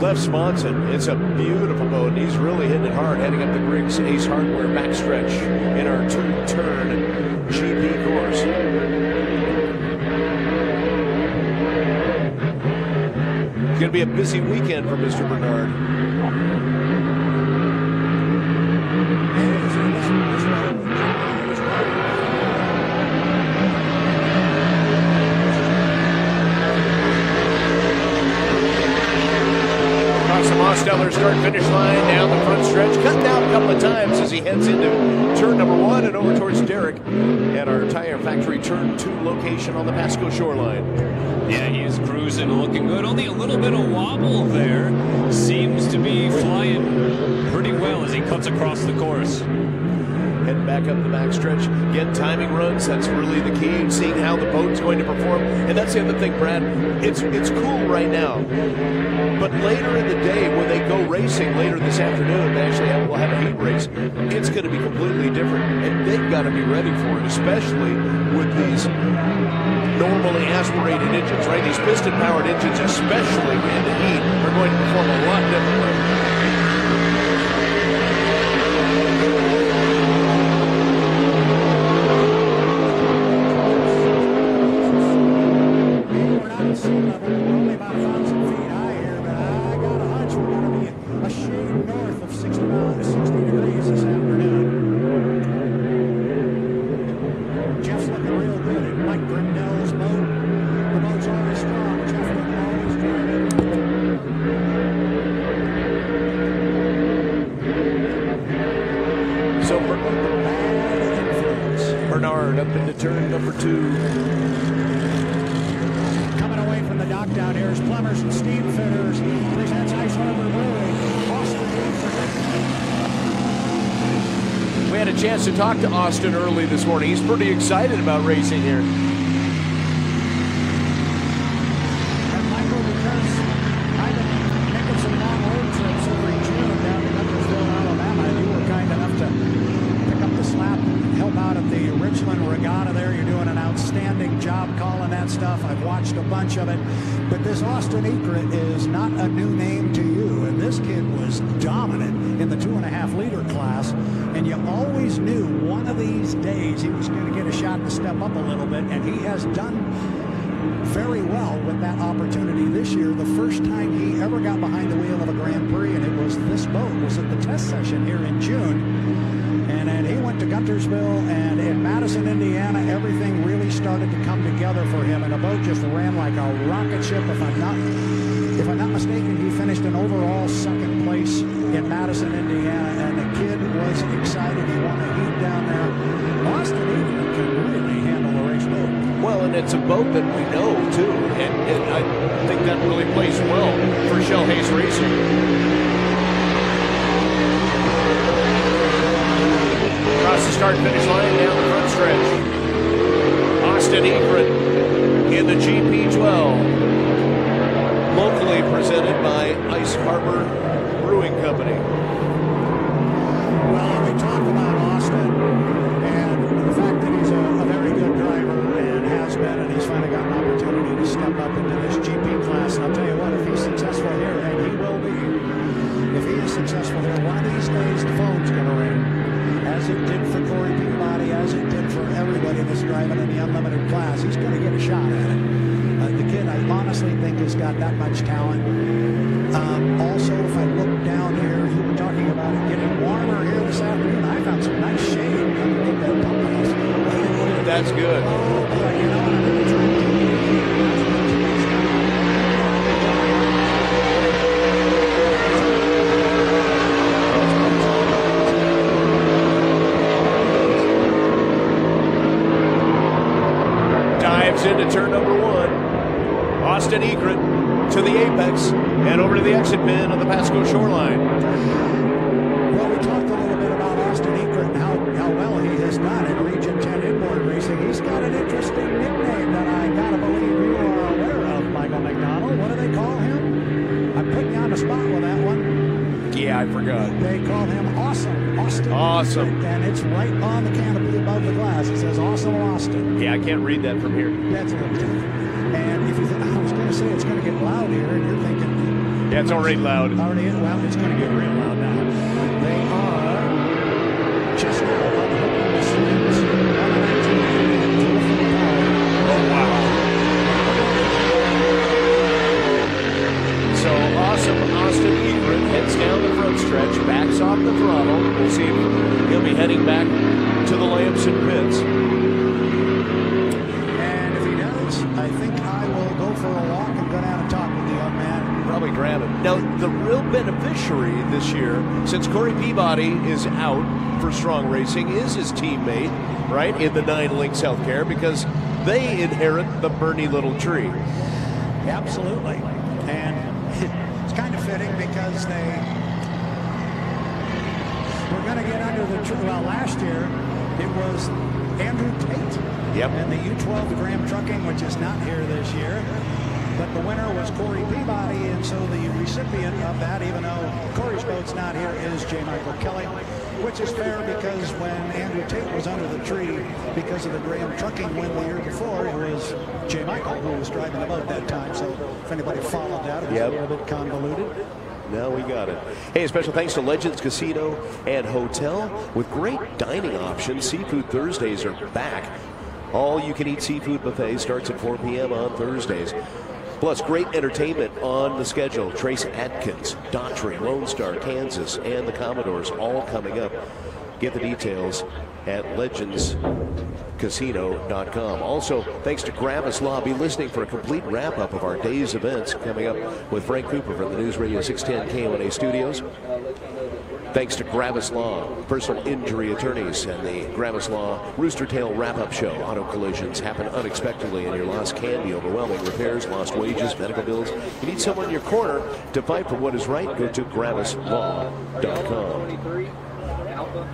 Speaker 5: left sponson. It's a beautiful boat, and he's really hitting it hard, heading up the Griggs Ace Hardware backstretch in our 2-turn GP course. It's going to be a busy weekend for Mr. Bernard. Across the Mosteller start-finish line, down the front stretch, cut down a couple of times as he heads into turn number 1 and over towards Derek at our Tire Factory turn 2 location on the Pasco shoreline.
Speaker 9: Yeah, he is cruising, looking good. Only a little bit of wobble there. Seems to be flying pretty well as he cuts across the course.
Speaker 5: Heading back up the backstretch. Again, timing runs, that's really the key. Seeing how the boat's going to perform. And that's the other thing, Brad. It's cool right now. But later in the day, when they go racing later this afternoon, they actually will have a heat race. It's going to be completely different. And they've got to be ready for it, especially with these normally aspirated engines, right? These piston-powered engines, especially in the heat, are going to perform a lot differently. up into turn number 2.
Speaker 10: Coming away from the dock down here is Plumbers and Steam Fitters. Presents Ice Harbor Brewery.
Speaker 5: We had a chance to talk to Austin early this morning. He's pretty excited about racing here.
Speaker 10: And Michael, because I've been making some long road trips every June down to Guntersville, Alabama, and you were kind enough to pick up the slack and help out at the Richland Regatta there. You're doing an outstanding job calling that stuff. I've watched a bunch of it. But this Austin Egret is not a new name to you. And this kid was dominant in the 2.5 liter class. And you always knew one of these days he was going to get a shot to step up a little bit. And he has done very well with that opportunity this year. The first time he ever got behind the wheel of a Grand Prix, and it was this boat, was at the test session here in June. And then he went to Guntersville, and in Madison, Indiana, everything really started to come together for him, and the boat just ran like a rocket ship. If I'm not mistaken, he finished in overall second place in Madison, Indiana, and the kid was excited. He won a heat down there. Austin Egret can really handle a race boat.
Speaker 5: Well, and it's a boat that we know, too, and I think that really plays well for Shell Hayes Racing. Across the start-finish line, down the front stretch. Austin Egret in the GP12. Locally presented by Ice Harbor Brewing Company.
Speaker 10: Well, we talk about Austin and the fact that he's a very good driver and has been, and he's finally got an opportunity to step up into this GP class. And I'll tell you what, if he's successful here, and he will be, if he is successful here, one of these days the phone's going to ring. As it did for Corey Peabody, as it did for everybody that's driving in the unlimited class. He's going to get a shot at it. The kid, I honestly think, has got that much talent. Also, if I look down here, you were talking about it getting warmer here this afternoon. I found some nice shade underneath that pump house.
Speaker 5: That's good. Into turn number 1. Austin Egret to the apex and over to the exit pin on the Pasco shoreline.
Speaker 10: Well, we talked a little bit about Austin Egret and how well he has done in Region 10 inboard racing. He's got an interesting nickname that I gotta believe you are aware of, Michael McDonald. What do they call him? I'm putting you on the spot with that one.
Speaker 5: Yeah, I forgot.
Speaker 10: They call him Awesome. Austin.
Speaker 5: Awesome.
Speaker 10: And it's right on the canopy above the glass. It says Awesome Austin.
Speaker 5: Yeah, I can't read that from here.
Speaker 10: That's a little tough. And if you think, I was going to say it's going to get loud here, and you're thinking.
Speaker 5: Yeah, it's already loud.
Speaker 10: Well, it's going to get real loud now. They are just now unhooking the slings on the 19 power.
Speaker 5: Oh, wow. So Awesome Austin Egret heads down the front stretch, backs off the throttle. We'll see if he'll be heading back to the Lamson pits.
Speaker 10: And if he does, I think I will go for a walk and go down and talk with the young man.
Speaker 5: Probably grab him. Now, the real beneficiary this year, since Corey Peabody is out for Strong Racing, is his teammate, right, in the 9 Links Healthcare, because they inherit the Bernie Little tree.
Speaker 10: Absolutely. And it's kind of fitting because they were going to get under the tree. Well, last year it was Andrew Tate.
Speaker 5: Yep.
Speaker 10: And the U12 Graham Trucking, which is not here this year. But the winner was Corey Peabody, and so the recipient of that, even though Corey's boat's not here, is J. Michael Kelly, which is fair because when Andrew Tate was under the tree because of the Graham Trucking win the year before, it was J. Michael who was driving the boat that time. So if anybody followed that, it was a little bit convoluted.
Speaker 5: Now we got it. Hey, special thanks to Legends Casino and Hotel with great dining options. Seafood Thursdays are back. All-you-can-eat seafood buffet starts at 4 p.m. on Thursdays. Plus, great entertainment on the schedule. Trace Adkins, Daughtry, Lone Star, Kansas, and the Commodores all coming up. Get the details at legendscasino.com. Also, thanks to Gravis Law. Be listening for a complete wrap-up of our day's events coming up with Frank Cooper from the News Radio 610 KONA studios. Thanks to Gravis Law, personal injury attorneys, and the Gravis Law Rooster Tail wrap-up show. Auto collisions happen unexpectedly, and your loss can be overwhelming. Repairs, lost wages, medical bills. You need someone in your corner to fight for what is right. Go to gravislaw.com.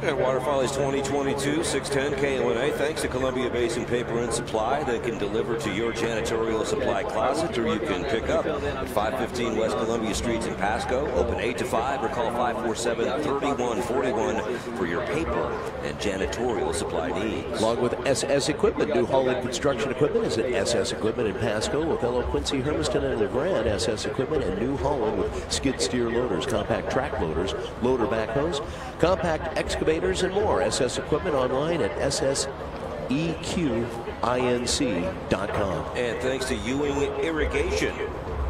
Speaker 8: And Water Follies 2022, 610 KONA. Thanks to Columbia Basin Paper and Supply. They can deliver to your janitorial supply closet, or you can pick up at 515 West Columbia Streets in Pasco. Open 8 to 5 or call 547-3141 for your paper and janitorial supply needs.
Speaker 5: Along with SS Equipment, New Holland Construction Equipment is at SS Equipment in Pasco, Othello, Quincy, Hermiston, and LeGrand. SS Equipment and New Holland with skid steer loaders, compact track loaders, loader backhoes, compact excavators, and more. SS Equipment online at SSEQINC.com.
Speaker 8: And thanks to Ewing Irrigation.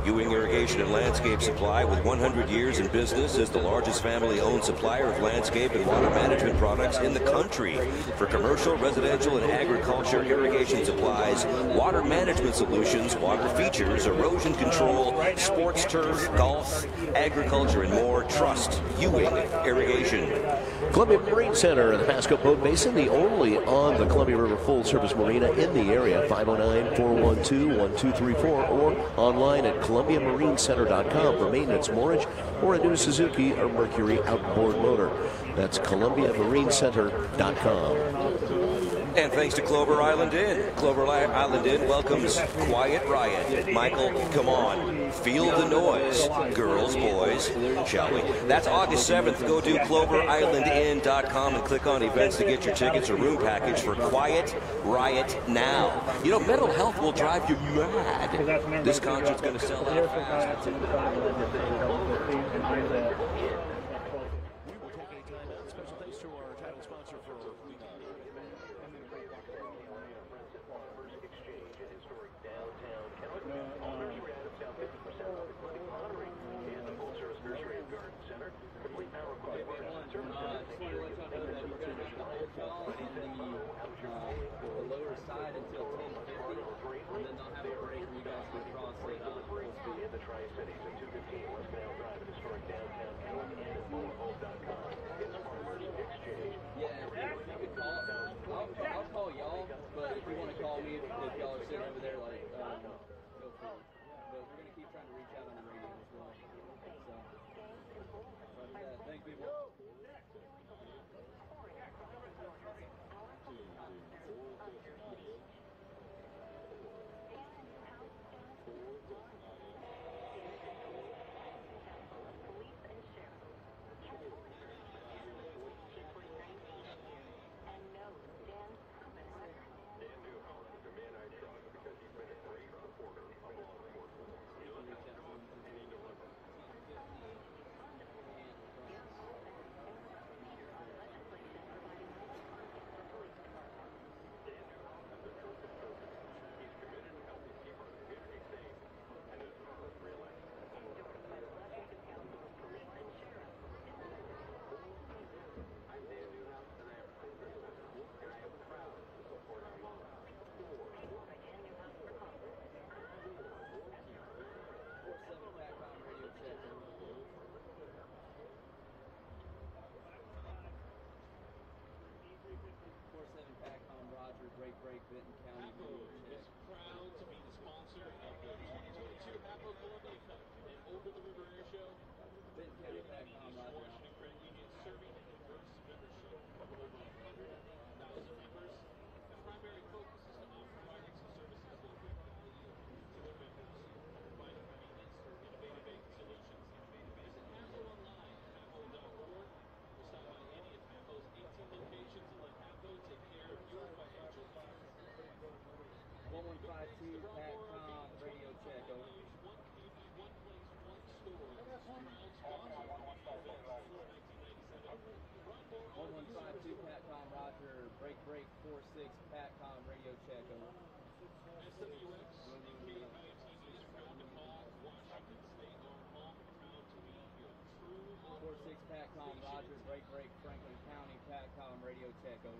Speaker 8: Ewing Irrigation and Landscape Supply, with 100 years in business, is the largest family-owned supplier of landscape and water management products in the country. For commercial, residential, and agriculture irrigation supplies, water management solutions, water features, erosion control, sports turf, golf, agriculture, and more, trust Ewing Irrigation.
Speaker 5: Columbia Marine Center in the Pasco Boat Basin, the only on the Columbia River full-service marina in the area. 509-412-1234 or online at ColumbiaMarineCenter.com for maintenance, moorage, or a new Suzuki or Mercury outboard motor. That's ColumbiaMarineCenter.com.
Speaker 8: And thanks to Clover Island Inn. Clover Island Inn welcomes Quiet Riot. Michael, come on. Feel the noise. Girls, boys, shall we? That's August 7th. Go to CloverIslandInn.com and click on events to get your tickets or room package for Quiet Riot now. You know, mental health will drive you mad. This concert's going to sell out fast.
Speaker 5: Special thanks to our title sponsor for
Speaker 2: the lower side until 10:50, and then they'll have a break where you guys can cross it on full speed.
Speaker 7: In the Tri-Cities at 215 West Canal Drive in historic downtown Canton and at motorhome.com. It's Farmers Exchange.
Speaker 2: Yeah, if you could call, I'll call y'all, but if you want to call me, if y'all are sitting over there, like, go for it. But we're going to keep trying to reach out on the radio as well. So, thank people. Break, Benton County.
Speaker 12: Is proud to be the sponsor of the 2022 HAPO Columbia Cup and Over the River Air Show.
Speaker 2: Benton County PACCOM, Roger.
Speaker 12: Washington Credit Union serving a diverse membership of over 100,000 members. The primary focus is to offer products and services that bring value to their members, providing convenience through innovative banking solutions. Visit HAPO online at HAPO.org or stop by any of HAPO's 18 locations and let HAPO take care of your financial needs.
Speaker 2: 1152 PACCOM radio check, over.
Speaker 12: One community, one place, one store. Proud sponsor of the event since 1997.
Speaker 2: 1152 PACCOM, Roger. Break 46 PACCOM radio check, over.
Speaker 12: SWX, KBU TV is proud to call Washington State our home, proud to be your true
Speaker 2: 46 PACCOM, Roger. Break Franklin County PACCOM radio check, over.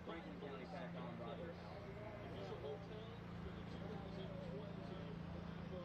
Speaker 2: Franklin County PACCOM, Roger.
Speaker 12: official hotel for the 2022 HAPO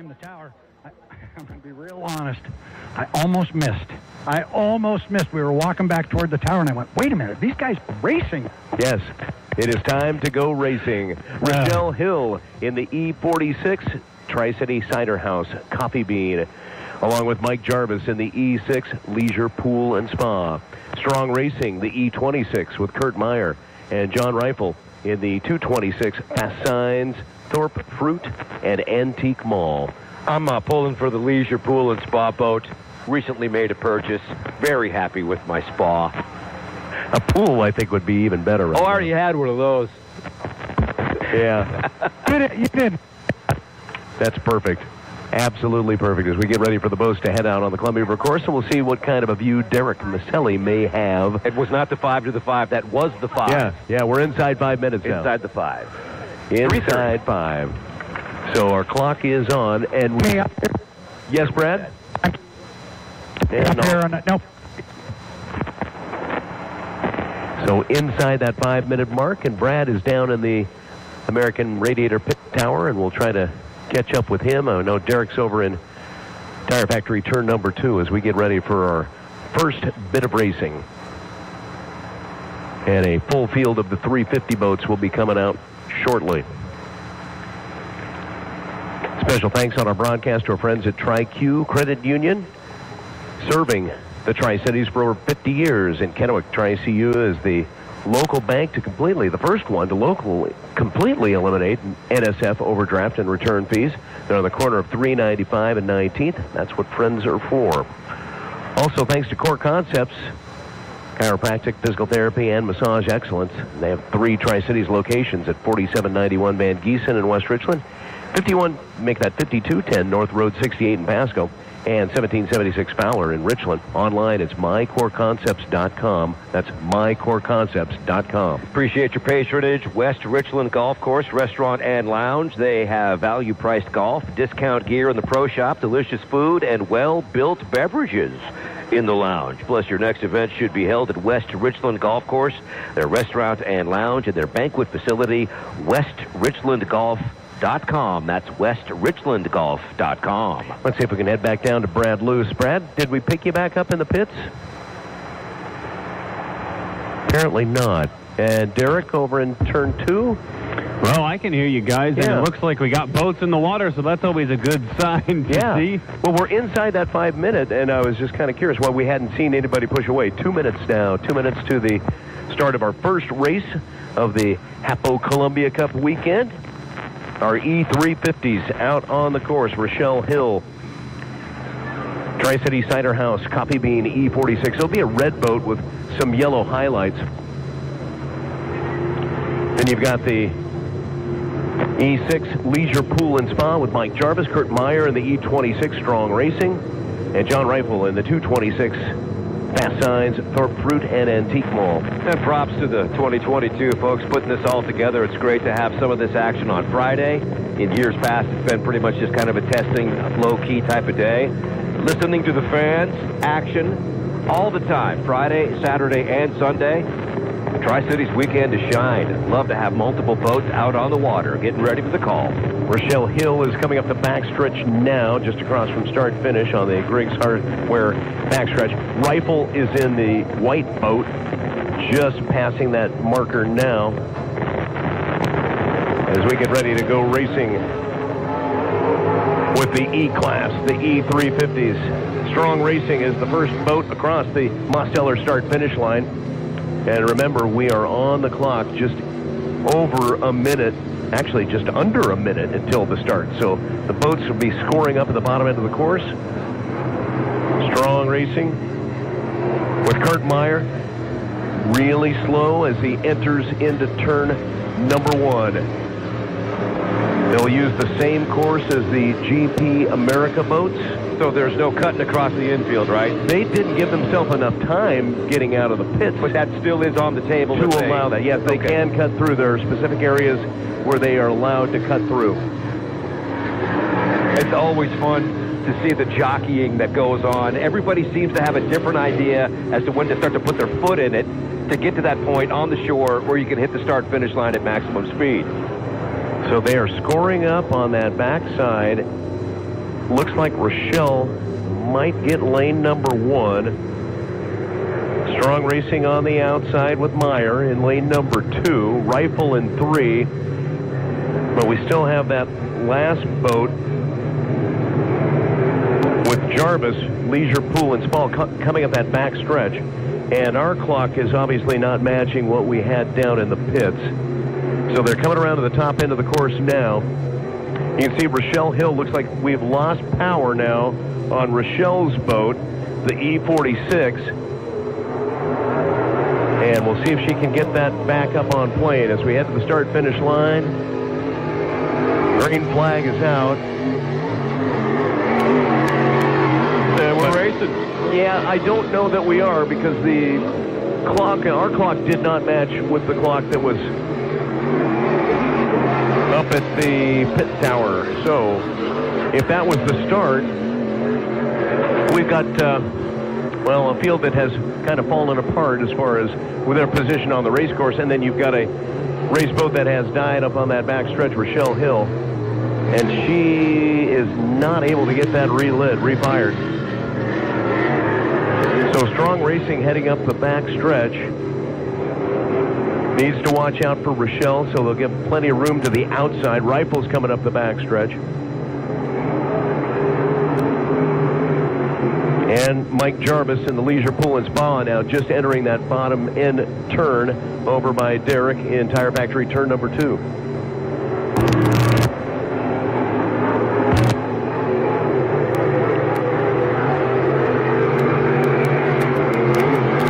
Speaker 10: climb the tower. I'm going to be real honest. I almost missed. We were walking back toward the tower, and I went, wait a minute, these guys are racing.
Speaker 5: Yes, it is time to go racing. Rochelle Hill in the E46 Tri-City Cider House Coffee Bean, along with Mike Jarvis in the E6 Leisure Pool and Spa. Strong Racing, the E26 with Kurt Meyer and John Reifel in the 226 Fast Signs, Thorpe Fruit, and Antique Mall.
Speaker 13: I'm pulling for the Leisure Pool and Spa boat. Recently made a purchase. Very happy with my spa.
Speaker 5: A pool, I think, would be even better. Right
Speaker 13: I already had one of those.
Speaker 5: Yeah.
Speaker 10: You did.
Speaker 5: That's perfect. Absolutely perfect as we get ready for the boats to head out on the Columbia River course, and we'll see what kind of a view Derek Maselli may have.
Speaker 13: It was not the 5 to the 5. That was the 5.
Speaker 5: Yeah, we're inside 5 minutes now.
Speaker 13: Inside the 5.
Speaker 5: Inside 5. So our clock is on, and we... Yes, Brad?
Speaker 10: No.
Speaker 5: So inside that 5-minute mark, and Brad is down in the American Radiator Pit Tower, and we'll try to catch up with him. I know Derek's over in Tire Factory turn number 2 as we get ready for our first bit of racing. And a full field of the 350 boats will be coming out shortly. Special thanks on our broadcast to our friends at Tri-Q Credit Union, serving the Tri-Cities for over 50 years. In Kennewick, Tri-CU is the local bank to the first one to completely eliminate NSF overdraft and return fees. They're on the corner of 395 and 19th. That's what friends are for. Also, thanks to Core Concepts, chiropractic, physical therapy, and massage excellence. They have 3 Tri-Cities locations at 4791 Van Giesen in West Richland, 5210 North Road 68 in Pasco, and 1776 Fowler in Richland. Online, it's mycoreconcepts.com. That's mycoreconcepts.com.
Speaker 8: Appreciate your patronage. West Richland Golf Course, Restaurant and Lounge. They have value-priced golf, discount gear in the pro shop, delicious food, and well-built beverages in the lounge. Plus, your next event should be held at West Richland Golf Course, their restaurant and lounge, and their banquet facility, WestRichlandGolf.com. That's WestRichlandGolf.com.
Speaker 5: Let's see if we can head back down to Brad Luce. Brad, did we pick you back up in the pits? Apparently not. And Derek over in turn 2?
Speaker 9: Well, I can hear you guys, and it looks like we got boats in the water, so that's always a good sign to see.
Speaker 5: Well, we're inside that 5-minute, and I was just kind of curious why we hadn't seen anybody push away. 2 minutes now. 2 minutes to the start of our first race of the HAPO Columbia Cup weekend. Our E350s out on the course. Rochelle Hill, Tri-City Cider House, Coffee Bean E46. It'll be a red boat with some yellow highlights. Then you've got the E6 Leisure Pool and Spa with Mike Jarvis, Kurt Meyer in the E26 Strong Racing, and John Reifel in the 226 Fast Signs, Thorpe Fruit, and Antique Mall.
Speaker 8: And props to the 2022 folks putting this all together. It's great to have some of this action on Friday. In years past, it's been pretty much just kind of a testing, low-key type of day. Listening to the fans, action, all the time, Friday, Saturday, and Sunday. Tri-Cities weekend to shine. Love to have multiple boats out on the water, getting ready for the call.
Speaker 5: Rochelle Hill is coming up the backstretch now, just across from start-finish on the Griggs Hardware backstretch. Rifle is in the white boat, just passing that marker now as we get ready to go racing with the E-Class, the E350s. Strong Racing is the first boat across the Mosteller start-finish line. And remember, we are on the clock just over a minute, actually just under a minute until the start. So the boats will be scoring up at the bottom end of the course. Strong Racing with Kurt Meyer, really slow as he enters into turn number 1. They'll use the same course as the GP America boats.
Speaker 8: So there's no cutting across the infield, right?
Speaker 5: They didn't give themselves enough time getting out of the pits.
Speaker 8: But that still is on the table
Speaker 5: to allow that. Yes, they can cut through. There are specific areas where they are allowed to cut through.
Speaker 8: It's always fun to see the jockeying that goes on. Everybody seems to have a different idea as to when to start to put their foot in it to get to that point on the shore where you can hit the start-finish line at maximum speed.
Speaker 5: So they are scoring up on that backside
Speaker 14: looks like Rochelle might get lane number 1. Strong racing on the outside with Meyer in lane number 2. Rifle in 3. But we still have that last boat with Jarvis, Leisure Pool and Spa coming up that back stretch. And our clock is obviously not matching what we had down in the pits. So they're coming around to the top end of the course now. You can see Rochelle Hill looks like we've lost power now on Rochelle's boat, the E46. And we'll see if she can get that back up on plane as we head to the start-finish line. Green flag is out. We're racing. Yeah, I don't know that we are because the clock, our clock did not match with the clock that was up at the pit tower. So if that was the start, we've got, well, a field that has kind of fallen apart as far as with their position on the race course, and then you've got a race boat that has died up on that back stretch, Rochelle Hill, and she is not able to get that relit, refired. So Strong Racing heading up the back stretch. Needs to watch out for Rochelle, so they'll give plenty of room to the outside. Rifle's coming up the back stretch. And Mike Jarvis in the Leisure Pool and Spa now just entering that bottom end turn over by Derek in Tire Factory turn number 2.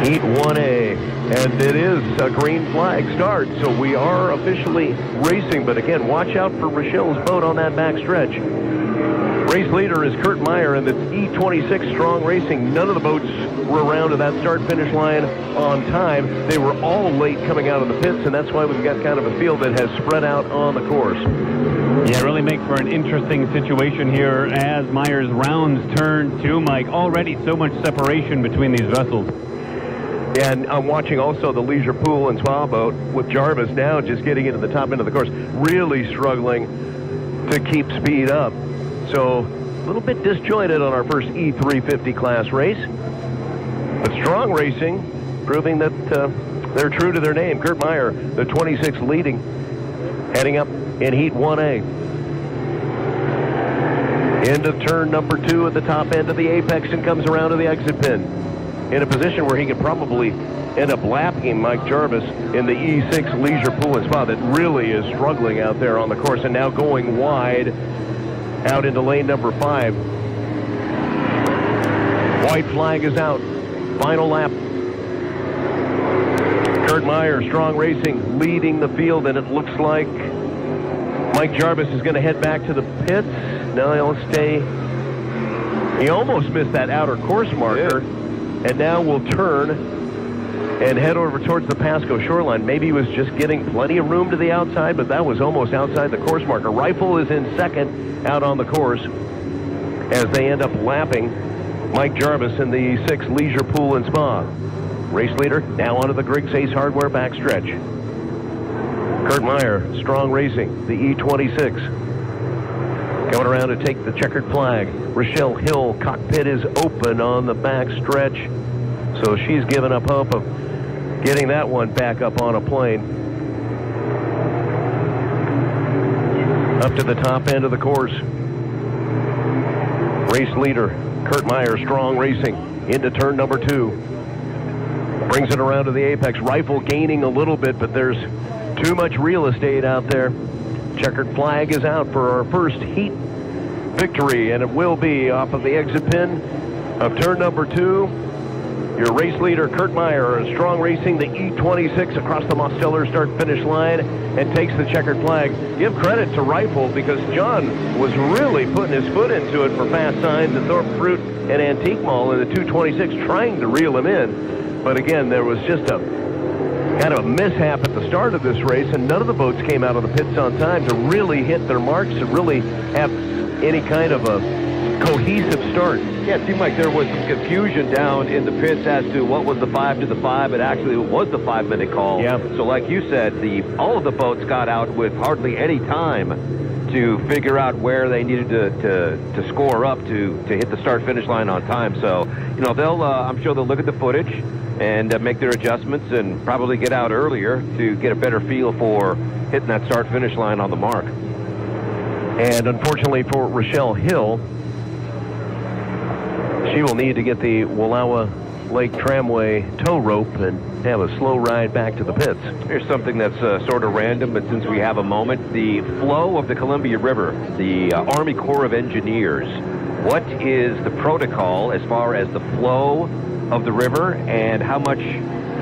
Speaker 14: Heat 1A, and it is a green flag start, so we are officially racing, but again, watch out for Rochelle's boat on that back stretch. Race leader is Kurt Meyer in the E26 Strong Racing. None of the boats were around to that start-finish line on time. They were all late coming out of the pits, and that's why we've got kind of a field that has spread out on the course.
Speaker 9: Yeah, it really makes for an interesting situation here as Meyer's rounds turn to Mike. Already so much separation between these vessels.
Speaker 14: And I'm watching also the Leisure Pool and Spa boat with Jarvis now just getting into the top end of the course, really struggling to keep speed up. So a little bit disjointed on our first E350 class race. But Strong Racing proving that they're true to their name. Kurt Meyer, the 26 leading, heading up in Heat 1A. Into turn number 2 at the top end of the apex and comes around to the exit pin. In a position where he could probably end up lapping Mike Jarvis in the E6 Leisure Pool and Spa that really is struggling out there on the course and now going wide out into lane number 5. White flag is out. Final lap. Kurt Meyer, Strong Racing, leading the field, and it looks like Mike Jarvis is going to head back to the pits. Now he'll stay. He almost missed that outer course marker, and now we'll turn and head over towards the Pasco shoreline. Maybe he was just getting plenty of room to the outside, but that was almost outside the course marker. Rifle is in second out on the course as they end up lapping Mike Jarvis in the 6 Leisure Pool and Spa. Race leader now onto the Griggs Ace Hardware backstretch. Kurt Meyer, Strong Racing, the E26. Going around to take the checkered flag. Rochelle Hill, cockpit is open on the backstretch, so she's given up hope of getting that one back up on a plane. Up to the top end of the course. Race leader, Kurt Meyer, Strong Racing, into turn number 2. Brings it around to the apex. Rifle gaining a little bit, but there's too much real estate out there. Checkered flag is out for our first heat victory, and it will be off of the exit pin of turn number 2. Your race leader, Kurt Meyer, Strong Racing, the E26 across the Mosteller start-finish line and takes the checkered flag. Give credit to Rifle because John was really putting his foot into it for Fast Signs at Thorpe Fruit and Antique Mall in the 226, trying to reel him in. But again, there was just a kind of a mishap at the start of this race, and none of the boats came out of the pits on time to really hit their marks and really have any kind of a cohesive start.
Speaker 13: Yeah, it seemed like there was some confusion down in the pits as to what was the 5 to the 5. It actually was the 5-minute call.
Speaker 14: Yeah.
Speaker 13: So like you said, all of the boats got out with hardly any time to figure out where they needed to score up to hit the start-finish line on time. So, you know, they'll I'm sure they'll look at the footage and make their adjustments and probably get out earlier to get a better feel for hitting that start-finish line on the mark.
Speaker 14: And unfortunately for Rochelle Hill, she will need to get the Wallowa Lake Tramway tow rope and have a slow ride back to the pits.
Speaker 13: Here's something that's sort of random, but since we have a moment, the flow of the Columbia River, the Army Corps of Engineers, what is the protocol as far as the flow of the river and how much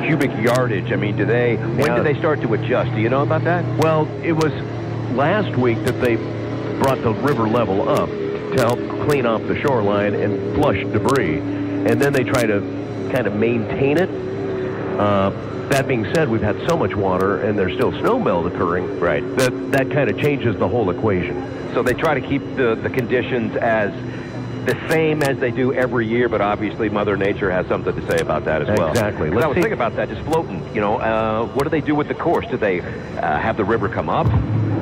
Speaker 13: cubic yardage? I mean, when do they start to adjust? Do you know about that?
Speaker 14: Well, it was last week that they brought the river level up to help clean off the shoreline and flush debris. And then they try to kind of maintain it. That being said, we've had so much water and there's still snow melt occurring,
Speaker 13: right,
Speaker 14: that kind of changes the whole equation.
Speaker 13: So they try to keep the conditions as the same as they do every year, but obviously Mother Nature has something to say about that as well.
Speaker 14: Exactly.
Speaker 13: I was thinking about that, just floating. You know, what do they do with the course? Do they have the river come up?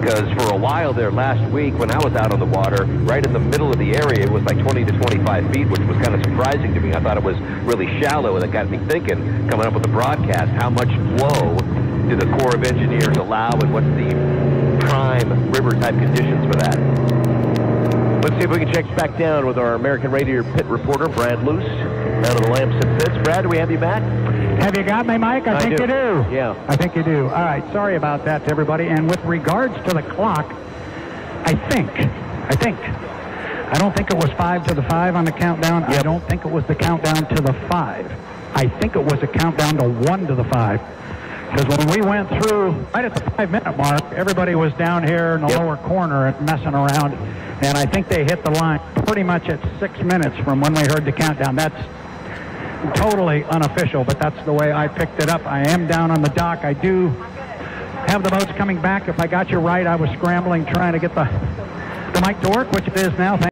Speaker 13: Because for a while there last week when I was out on the water, right in the middle of the area, it was like 20 to 25 feet, which was kind of surprising to me. I thought it was really shallow, and it got me thinking, coming up with the broadcast, how much flow do the Corps of Engineers allow, and what's the prime river-type conditions for that?
Speaker 14: Let's see if we can check back down with our American Radiator pit reporter, Brad Luce, out of the Lamson pits. Brad, do we have you back?
Speaker 15: Have you got me, Mike? I think you do.
Speaker 14: Yeah.
Speaker 15: I think you do. All right. Sorry about that to everybody. And with regards to the clock, I don't think it was 5 to the 5 on the countdown. Yep. I don't think it was the countdown to the 5. I think it was a countdown to 1 to the 5. Because when we went through, right at the 5-minute mark, everybody was down here in the lower corner messing around. And I think they hit the line pretty much at 6 minutes from when we heard the countdown. That's totally unofficial, but that's the way I picked it up. I am down on the dock. I do have the boats coming back. If I got you right, I was scrambling trying to get the mic to work, which it is now.